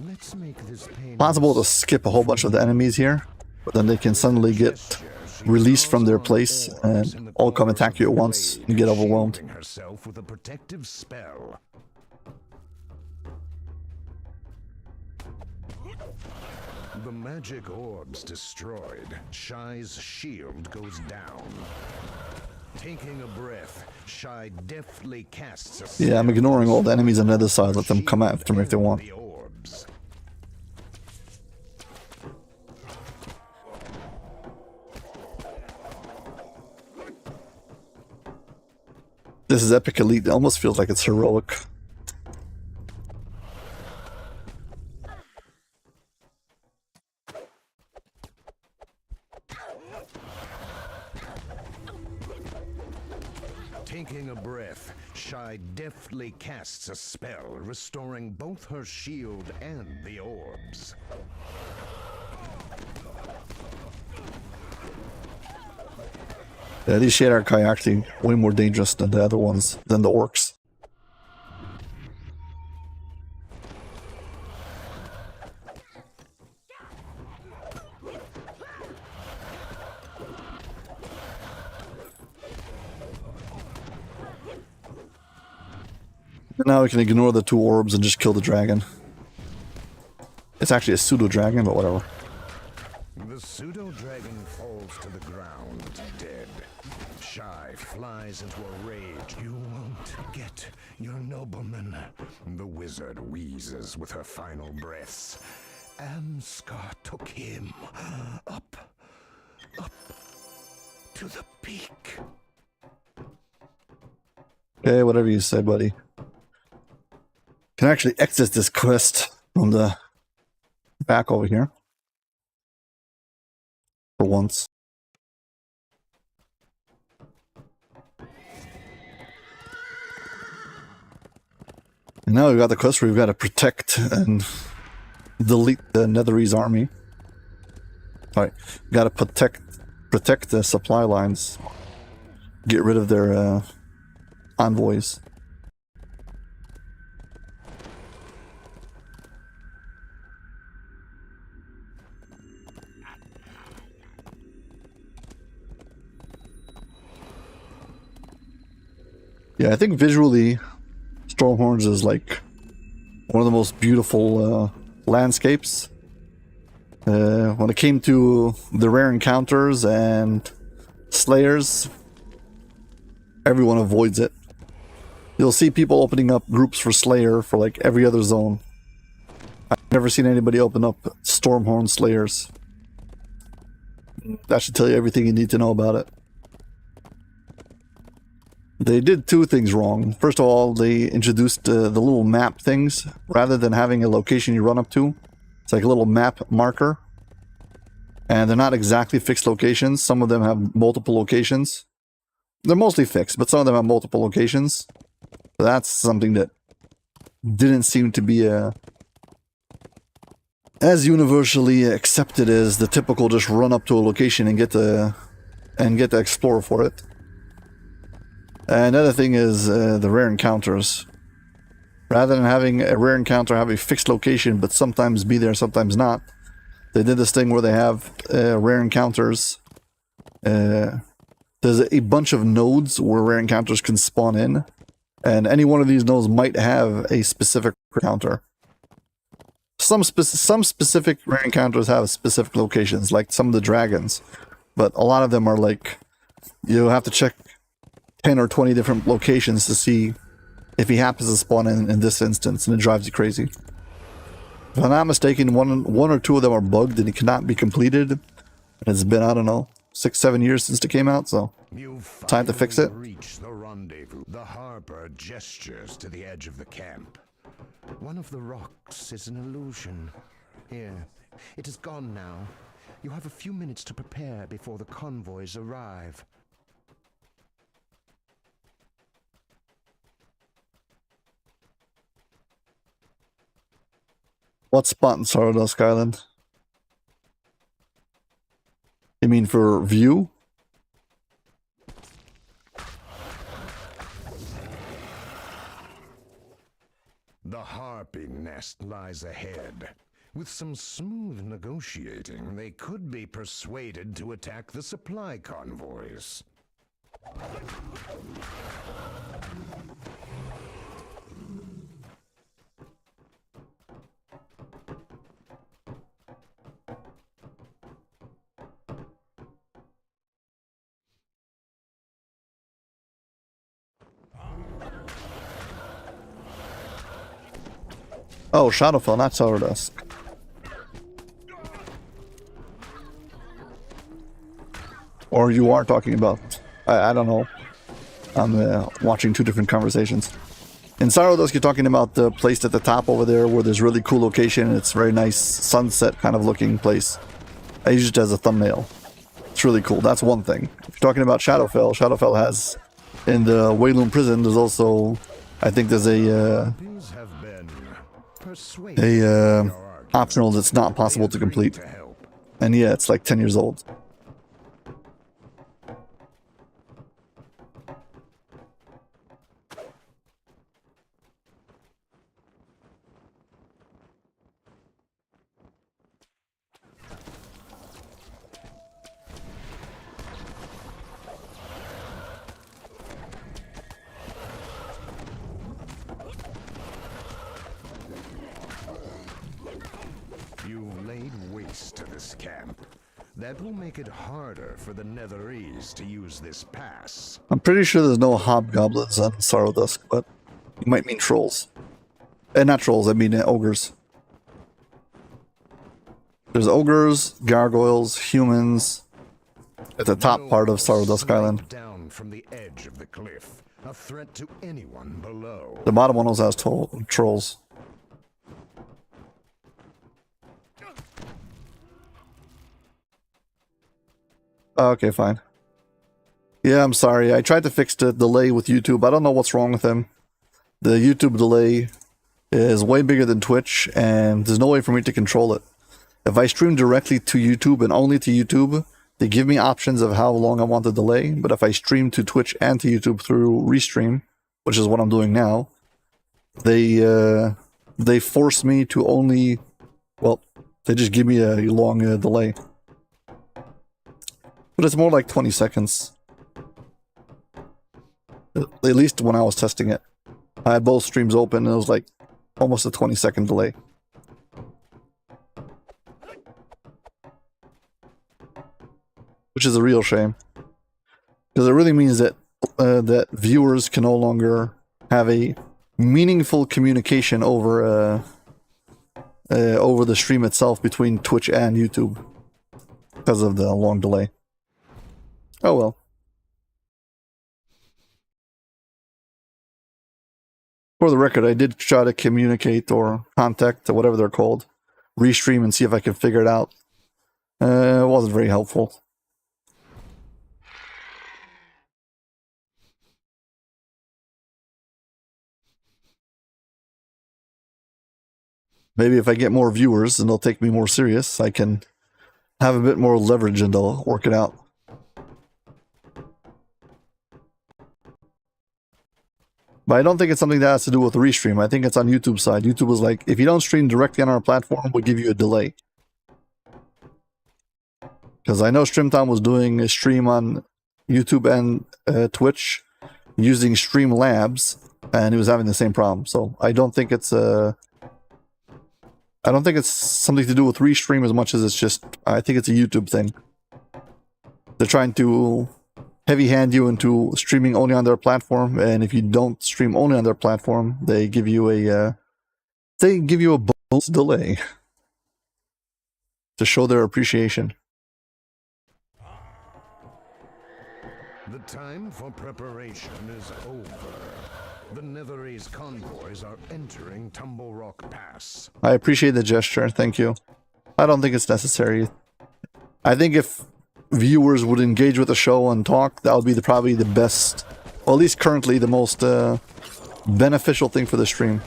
Let's make this pain Possible to skip a whole bunch of the enemies here, but then they can suddenly get released from their place and all come attack you at once and get overwhelmed. herself with a protective spell. The magic orb's destroyed. Shy's shield goes down. Taking a breath, Shy deftly casts a Yeah, I'm ignoring all the enemies on the other side. Let them come after me if they want. the orbs. This is Epic Elite. It almost feels like it's heroic. Taking a breath, Shy deftly casts a spell, restoring both her shield and the orbs. Yeah, these Shade Archai are actually way more dangerous than the other ones, than the orcs. Now we can ignore the 2 orbs and just kill the dragon. It's actually a pseudo-dragon, but whatever. The pseudo-dragon falls to the ground, dead. Shy flies into a rage. You won't get your nobleman. The wizard wheezes with her final breaths. Amskar took him up to the peak. Okay, whatever you say, buddy. Can actually exit this quest from the back over here. For once. And now we've got the quest where we've got to protect and delete the Netherese army. Alright, we've got to protect the supply lines. Get rid of their envoys. Yeah, I think visually, Stormhorns is like one of the most beautiful landscapes. When it came to the rare encounters and slayers, everyone avoids it. You'll see people opening up groups for Slayer for like every other zone. I've never seen anybody open up Stormhorn Slayers. That should tell you everything you need to know about it. They did 2 things wrong. First of all, they introduced the little map things. Rather than having a location you run up to, it's like a little map marker. And they're not exactly fixed locations. Some of them have multiple locations. They're mostly fixed, but some of them have multiple locations. So that's something that didn't seem to be as universally accepted as the typical just run up to a location and get to explore for it. Another thing is the rare encounters. Rather than having a rare encounter have a fixed location, but sometimes be there, sometimes not, they did this thing where they have rare encounters. There's a bunch of nodes where rare encounters can spawn in, and any one of these nodes might have a specific encounter. Some specific rare encounters have specific locations, like some of the dragons, but a lot of them are like, you have to check 10 or 20 different locations to see if he happens to spawn in this instance, and it drives you crazy. If I'm not mistaken, one or 2 of them are bugged and it cannot be completed. And it's been, I don't know, 6-7 years since it came out, so time to fix it. Reach the rendezvous. The harbor gestures to the edge of the camp. One of the rocks is an illusion. Here, it is gone now. You have a few minutes to prepare before the convoys arrive. What spot in Sardusk Island? You mean for view? The harpy nest lies ahead. With some smooth negotiating, they could be persuaded to attack the supply convoys. Oh, Shadowfell, not Sardusk. Or you are talking about... I don't know. I'm watching 2 different conversations. In Sardusk, you're talking about the place at the top over there where there's really cool location. It's very nice sunset kind of looking place. I use it as a thumbnail. It's really cool. That's one thing. If you're talking about Shadowfell, Shadowfell has in the Wayloon prison, there's also, I think there's a These have been persuaded optional that's not possible to complete. And yeah, it's like 10 years old. You've laid waste to this camp. That will make it harder for the Netherese to use this pass. I'm pretty sure there's no hobgoblins on Sorrow Dusk, but you might mean trolls. Not trolls, I mean ogres. There's ogres, gargoyles, humans at the top part of Sorrow Dusk Island. Down from the edge of the cliff, a threat to anyone below. The bottom one also has trolls. Okay, fine. Yeah, I'm sorry. I tried to fix the delay with YouTube. I don't know what's wrong with them. The YouTube delay is way bigger than Twitch, and there's no way for me to control it. If I stream directly to YouTube and only to YouTube, they give me options of how long I want the delay. But if I stream to Twitch and to YouTube through Restream, which is what I'm doing now, they force me to only, well, they just give me a long delay. But it's more like 20 seconds. At least when I was testing it. I had both streams open and it was like almost a 20-second delay. Which is a real shame. Because it really means that that viewers can no longer have a meaningful communication over the stream itself between Twitch and YouTube. Because of the long delay. Oh well. For the record, I did try to communicate or contact, or whatever they're called, Restream and see if I could figure it out. It wasn't very helpful. Maybe if I get more viewers and they'll take me more serious, I can have a bit more leverage and they'll work it out. But I don't think it's something that has to do with Restream. I think it's on YouTube's side. YouTube was like, if you don't stream directly on our platform, we'll give you a delay. Because I know Streamtime was doing a stream on YouTube and Twitch using Streamlabs, and he was having the same problem. So I don't think it's something to do with Restream as much as it's just, I think it's a YouTube thing. They're trying to heavy-hand you into streaming only on their platform, and if you don't stream only on their platform, they give you a bonus delay to show their appreciation. The time for preparation is over. The Netherese convoys are entering Tumble Rock Pass. I appreciate the gesture, thank you. I don't think it's necessary. I think if viewers would engage with the show and talk, that would be probably the best, or at least currently the most beneficial thing for the stream.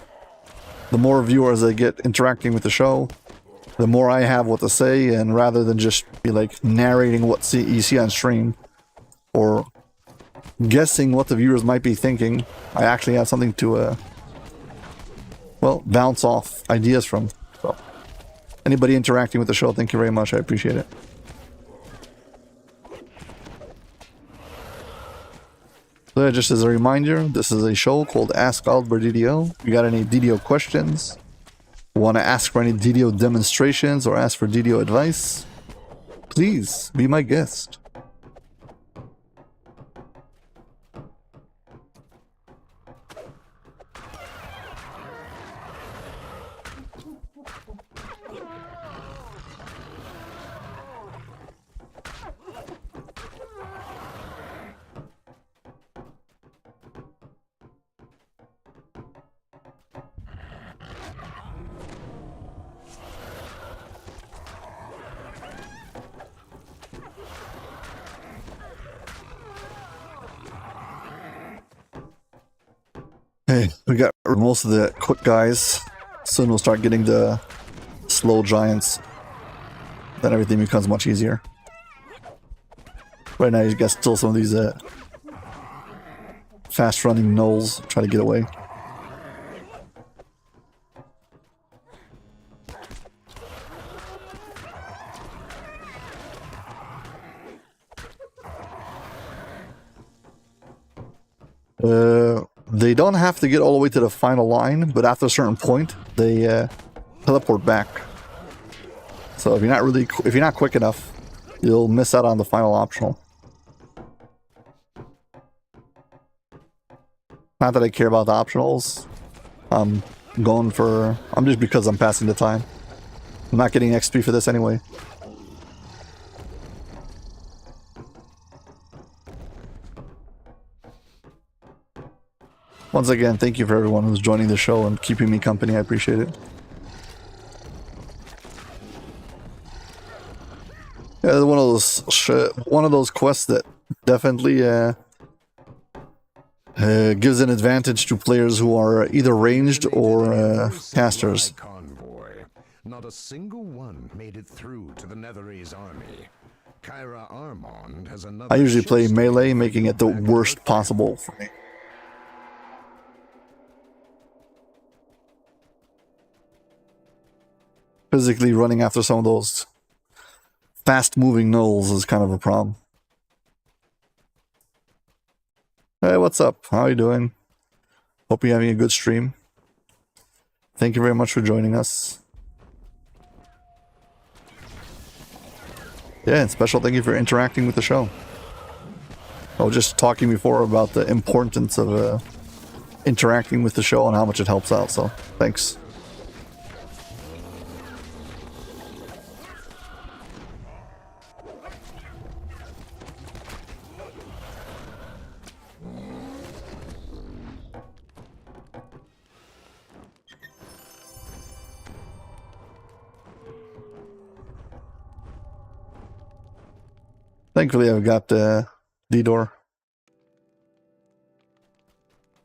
The more viewers I get interacting with the show, the more I have what to say, and rather than just be like narrating what you see on stream or guessing what the viewers might be thinking, I actually have something to well, bounce off ideas from. So anybody interacting with the show, thank you very much, I appreciate it. So just as a reminder, this is a show called Ask Aldbar DDO. If you got any DDO questions, want to ask for any DDO demonstrations or ask for DDO advice, please be my guest. Hey, we got most of the quick guys. Soon we'll start getting the slow giants. Then everything becomes much easier. Right now you got still some of these fast running gnolls try to get away. They don't have to get all the way to the final line, but after a certain point, they teleport back. So if you're not quick enough, you'll miss out on the final optional. Not that I care about the optionals. I'm just because I'm passing the time. I'm not getting XP for this anyway. Once again, thank you for everyone who's joining the show and keeping me company. I appreciate it. Yeah, one of those quests that definitely gives an advantage to players who are either ranged or casters. Convoy. Not a single one made it through to the Netherese army. Kyra Armand has another. I usually play melee, making it the worst possible for me. Physically running after some of those fast-moving gnolls is kind of a problem. Hey, what's up? How are you doing? Hope you're having a good stream. Thank you very much for joining us. Yeah, and special thank you for interacting with the show. I was just talking before about the importance of interacting with the show and how much it helps out, so thanks. Thankfully, I've got D-Door.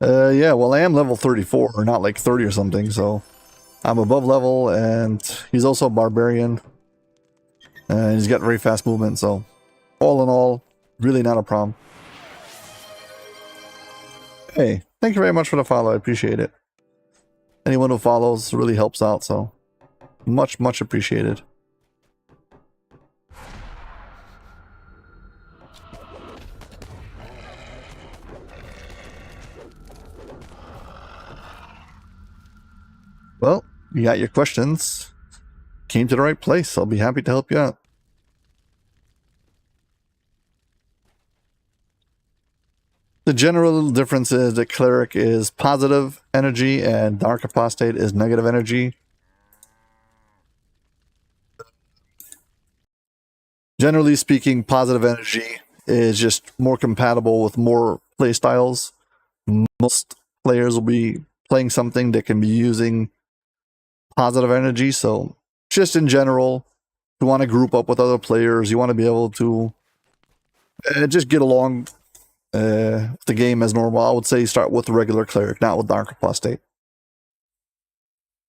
Yeah, well, I am level 34, or not like 30 or something, so I'm above level, and he's also a barbarian. And he's got very fast movement, so all in all, really not a problem. Hey, thank you very much for the follow, I appreciate it. Anyone who follows really helps out, so much, much appreciated. Well, you got your questions. Came to the right place. I'll be happy to help you out. The general difference is that Cleric is positive energy and Dark Apostate is negative energy. Generally speaking, positive energy is just more compatible with more playstyles. Most players will be playing something that can be using positive energy, so just in general, you want to group up with other players, you want to be able to just get along with the game as normal. I would say start with the regular Cleric, not with Dark Apostate.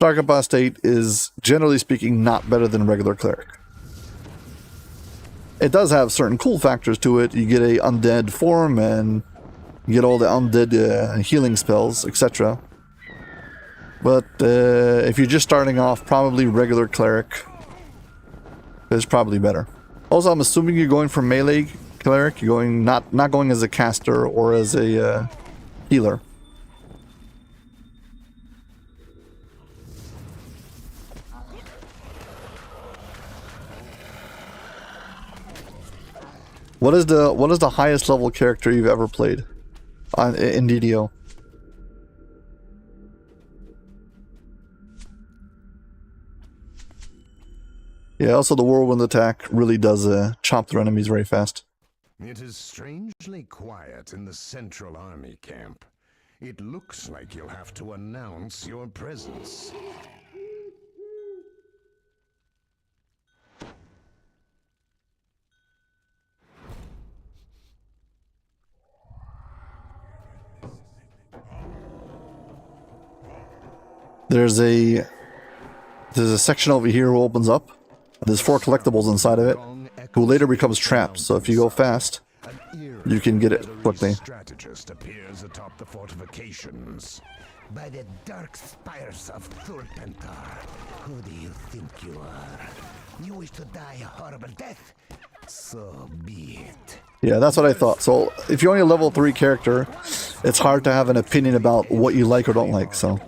Dark Apostate is, generally speaking, not better than regular Cleric. It does have certain cool factors to it. You get a undead form, and you get all the undead healing spells, etc. But if you're just starting off, probably regular Cleric is probably better. Also, I'm assuming you're going for melee Cleric. You're going not going as a caster or as a healer. What is the highest level character you've ever played in DDO? Yeah, also the whirlwind attack really does chop through enemies very fast. It is strangely quiet in the Central Army camp. It looks like you'll have to announce your presence. there's a section over here who opens up. There's 4 collectibles inside of it, who later becomes traps. So if you go fast, you can get it quickly. Strategist appears atop the fortifications. By the dark spires of Thorpentar, who do you think you are? You wish to die a horrible death? So be it. Yeah, that's what I thought. So if you're only a level 3 character, it's hard to have an opinion about what you like or don't like. So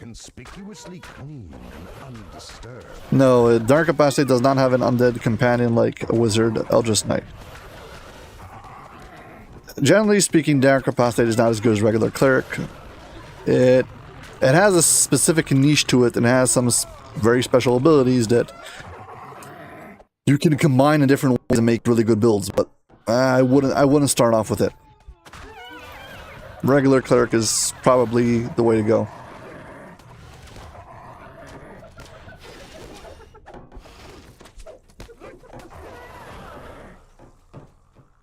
Conspicuously clean and undisturbed. no, Dark Apostate does not have an undead companion like a wizard, Eldritch Knight. Generally speaking, Dark Apostate is not as good as regular cleric. It has a specific niche to it and has some very special abilities that you can combine in different ways and make really good builds. But I wouldn't start off with it. Regular cleric is probably the way to go.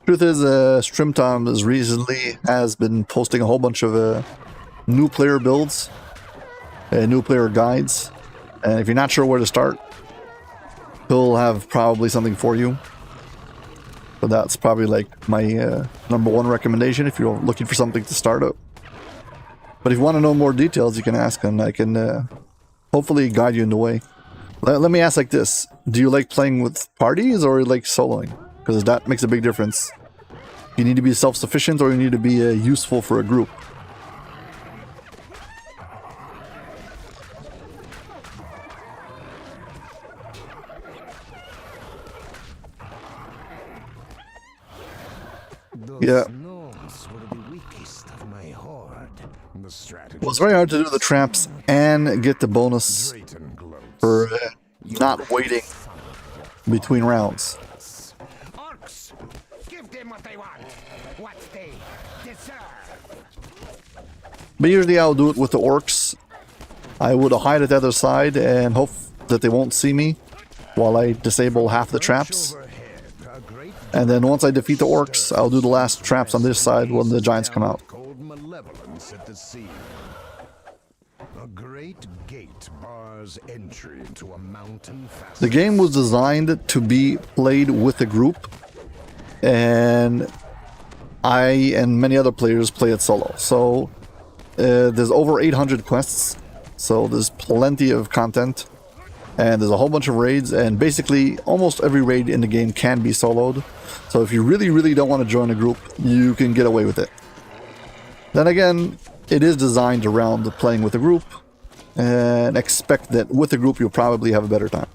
Truth is, Strimtom has been posting a whole bunch of new player builds, new player guides, and if you're not sure where to start, he'll have probably something for you. So that's probably like my number 1 recommendation if you're looking for something to start up. But if you want to know more details, you can ask, and I can hopefully guide you in the way. Let me ask like this: do you like playing with parties or you like soloing? Because that makes a big difference. You need to be self-sufficient or you need to be useful for a group. Yeah. Well, it's very hard to do the traps and get the bonus for not waiting between rounds. Orcs, give them what they want, what they deserve. But usually I'll do it with the orcs. I would hide at the other side and hope that they won't see me while I disable half the traps. And then once I defeat the orcs, I'll do the last traps on this side when the giants come out. A great gate bars entry into a mountain fast. The game was designed to be played with a group, and I and many other players play it solo. So there's over 800 quests, so there's plenty of content, and there's a whole bunch of raids, and basically almost every raid in the game can be soloed. So if you really don't want to join a group, you can get away with it. Then again, it is designed around playing with a group, and expect that with a group you'll probably have a better time.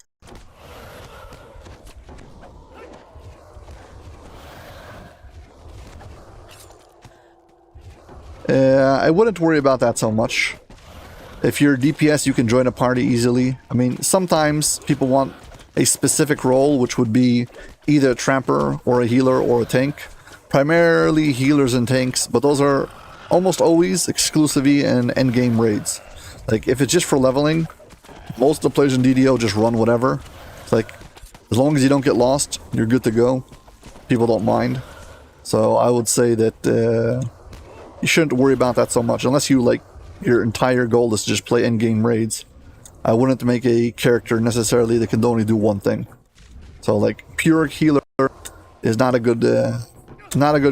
I wouldn't worry about that so much. If you're DPS, you can join a party easily. I mean, sometimes people want a specific role, which would be either a tramper or a healer or a tank. Primarily healers and tanks, but those are almost always exclusively in endgame raids. Like, if it's just for leveling, most of the players in DDO just run whatever. It's like, as long as you don't get lost, you're good to go. People don't mind. So I would say that you shouldn't worry about that so much, unless you like your entire goal is to just play endgame raids. I wouldn't make a character necessarily that can only do one thing. So like pure healer is not a good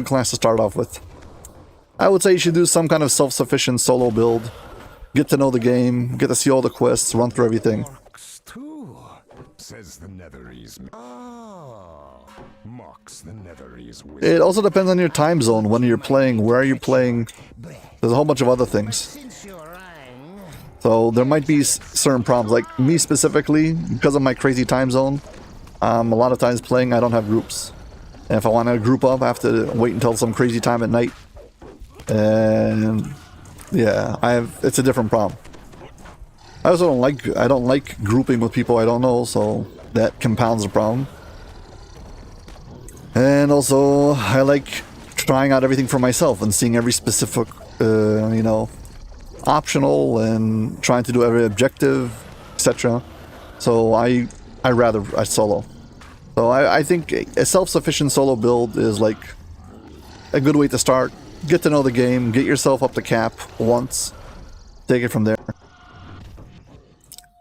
class to start off with. I would say you should do some kind of self-sufficient solo build. Get to know the game, get to see all the quests, run through everything. Orcs too, says the Netherese. Oh, mocks the Netherese wizard. It also depends on your time zone, when you're playing, where are you playing. There's a whole bunch of other things. So there might be certain problems, like me specifically, because of my crazy time zone, a lot of times playing I don't have groups. And if I want to group up, I have to wait until some crazy time at night. And yeah, it's a different problem. I also don't like grouping with people I don't know, so that compounds the problem. And also, I like trying out everything for myself and seeing every specific, optional and trying to do every objective, etc. So I solo. So I think a self-sufficient solo build is like a good way to start. Get to know the game, get yourself up to cap once, take it from there.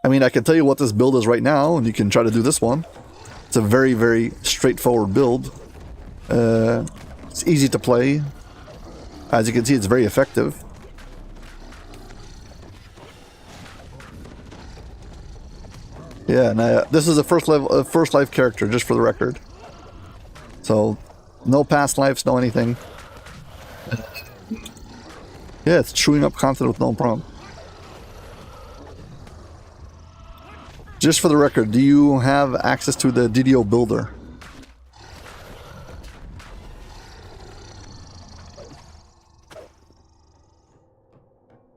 I mean, I can tell you what this build is right now, and you can try to do this one. It's a very, very straightforward build. It's easy to play. As you can see, it's very effective. Yeah, and this is a first life character, just for the record. So, no past lives, no anything. Yeah, it's chewing up content with no problem. Just for the record, do you have access to the DDO builder?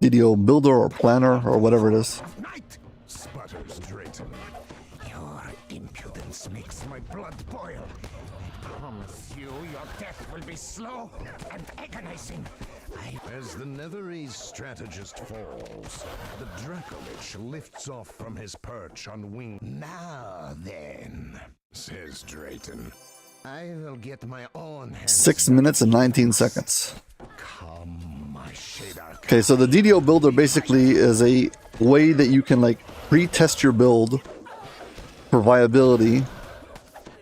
DDO builder or planner or whatever it is. Night, sputters Drayton. Your impudence makes my blood boil. I promise you, your death will be slow and agonizing. As the Netherese strategist falls, the Dracolich lifts off from his perch on wing. Now then, says Drayton, I will get my own hands. 6 minutes and 19 seconds. Come, my shader. Okay, so the DDO builder basically is a way that you can like pre-test your build for viability,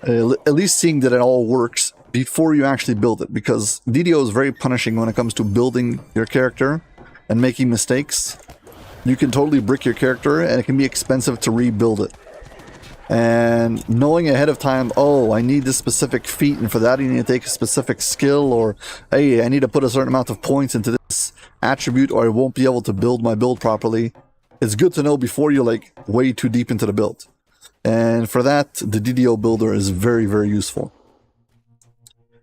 at least seeing that it all works before you actually build it, because DDO is very punishing when it comes to building your character and making mistakes. You can totally brick your character and it can be expensive to rebuild it. And knowing ahead of time, oh, I need this specific feat, and for that I need to take a specific skill, or hey, I need to put a certain amount of points into this attribute or I won't be able to build my build properly. It's good to know before you're like way too deep into the build. And for that, the DDO builder is very, very useful.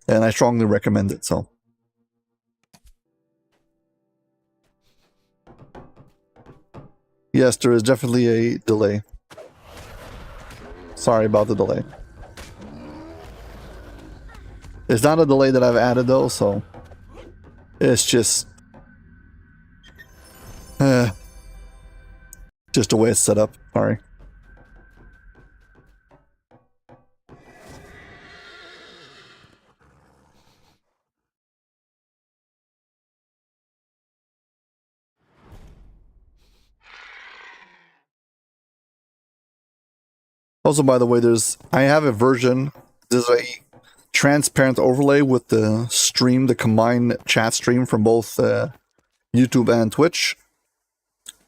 And I strongly recommend it, so. Yes, there is definitely a delay. Sorry about the delay. It's not a delay that I've added though, so it's just the way it's set up. Sorry. Also, by the way, I have a version. There's a transparent overlay with the stream, the combined chat stream from both YouTube and Twitch.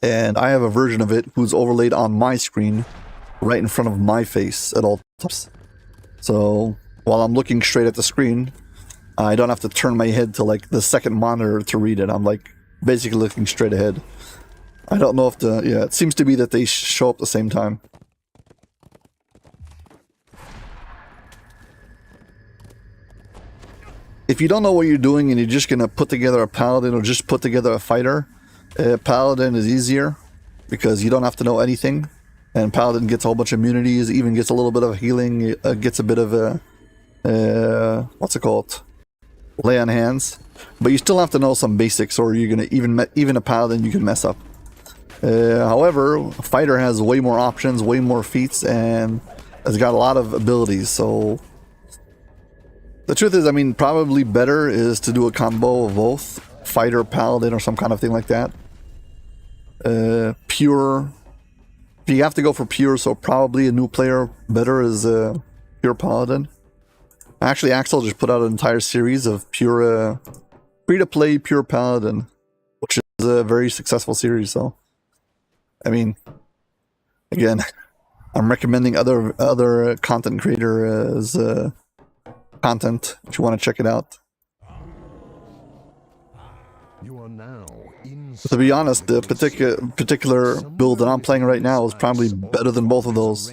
And I have a version of it who's overlaid on my screen right in front of my face at all times. So while I'm looking straight at the screen, I don't have to turn my head to like the second monitor to read it. I'm like basically looking straight ahead. I don't know if it seems to be that they show up at the same time. If you don't know what you're doing and you're just going to put together a paladin or just put together a fighter, paladin is easier because you don't have to know anything. And paladin gets a whole bunch of immunities, even gets a little bit of healing, gets a bit of a, what's it called? Lay on hands. But you still have to know some basics or you're going to, even a paladin you can mess up. However, a fighter has way more options, way more feats, and has got a lot of abilities, so... The truth is, I mean, probably better is to do a combo of both. Fighter, paladin, or some kind of thing like that. Pure. If you have to go for pure, so probably a new player better is pure paladin. Actually, Axel just put out an entire series of pure, free-to-play pure paladin, which is a very successful series, so... I mean, again, I'm recommending other content creators' content if you want to check it out. You are now To be honest, the particular build that I'm playing right now is probably better than both of those.